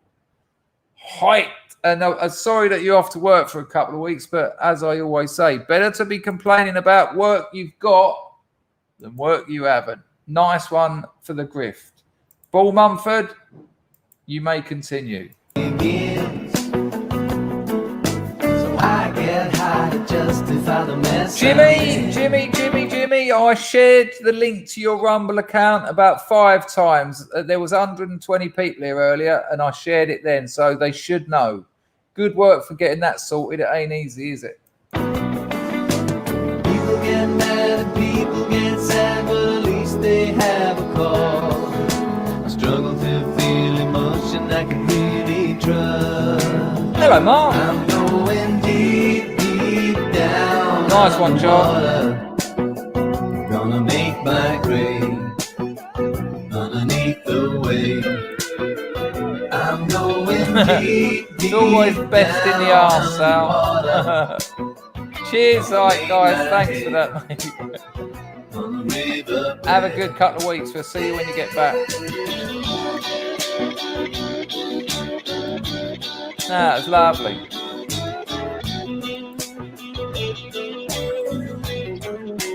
Height. And sorry that you're off to work for a couple of weeks, but as I always say, better to be complaining about work you've got than work you haven't. Nice one for the grift. Ball Mumford, you may continue. So I get high to justify the mess. Jimmy, I shared the link to your Rumble account about 5 times. There was 120 people here earlier, and I shared it then, so they should know. Good work for getting that sorted. It ain't easy, is it? Hello, Mark. I'm going deep, deep down. Nice one, John. Gonna make my grave underneath the wave. I'm going deep, deep. It's always best in the arse, Sal. Cheers, guys. Thanks for that, mate. Have a good couple of weeks. We'll see you when you get back. That was lovely.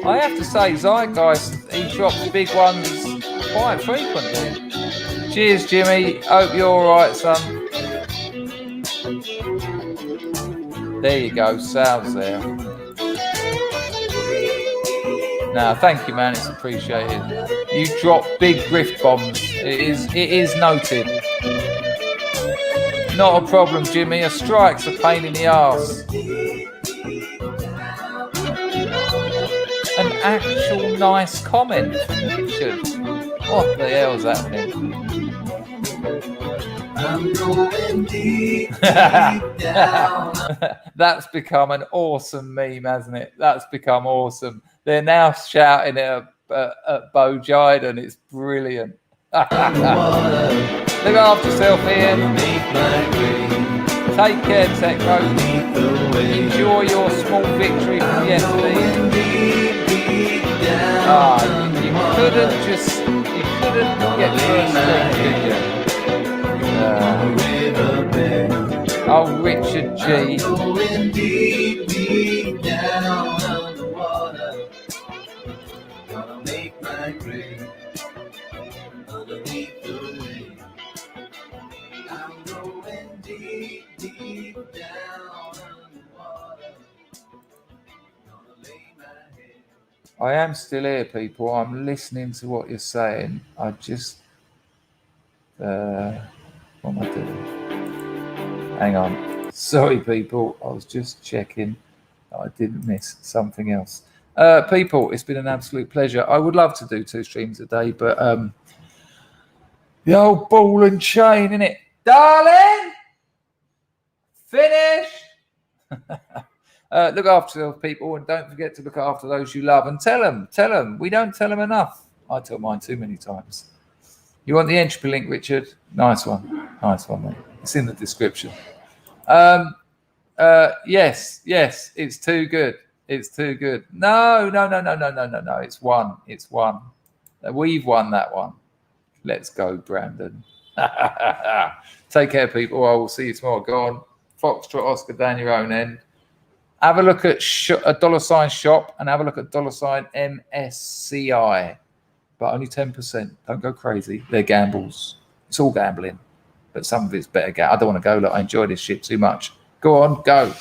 I have to say, Zeitgeist, he drops big ones quite frequently. Cheers, Jimmy. Hope you're all right, son. There you go. Sal's there. No, thank you, man. It's appreciated. You drop big grift bombs. It is noted. Not a problem, Jimmy. A strike's a pain in the arse. An actual nice comment from Richard. What the hell's happening? I'm going deep, deep down. That's become an awesome meme, hasn't it? That's become awesome. They're now shouting at Bo Jiden. It's brilliant. Look after yourself, Ian. Take care, Techno. Enjoy your small victory from yesterday. You couldn't get first thing, could you? Oh, Richard G. Going deep, deep down underwater. Gonna make my grave underneath the wave. I'm going deep, deep down underwater. Gonna lay my head. I am still here, people. I'm listening to what you're saying. I just... what am I doing? Hang on. Sorry, people. I was just checking that I didn't miss something else. People, it's been an absolute pleasure. I would love to do 2 streams a day, but the old ball and chain, innit? Darling! Finished! Look after yourself, people, and don't forget to look after those you love. And tell them. We don't tell them enough. I tell mine too many times. You want the entropy link, Richard? Nice one, mate. It's in the description. Yes, it's too good. It's too good. No. It's one. We've won that one. Let's go, Brandon. Take care, people. I will see you tomorrow. Go on. Foxtrot Oscar down your own end. Have a look at a $ shop and have a look at $ MSCI. But only 10%. Don't go crazy. They're gambles. It's all gambling. But some of it's better. I don't want to go. Look, I enjoy this shit too much. Go on, go.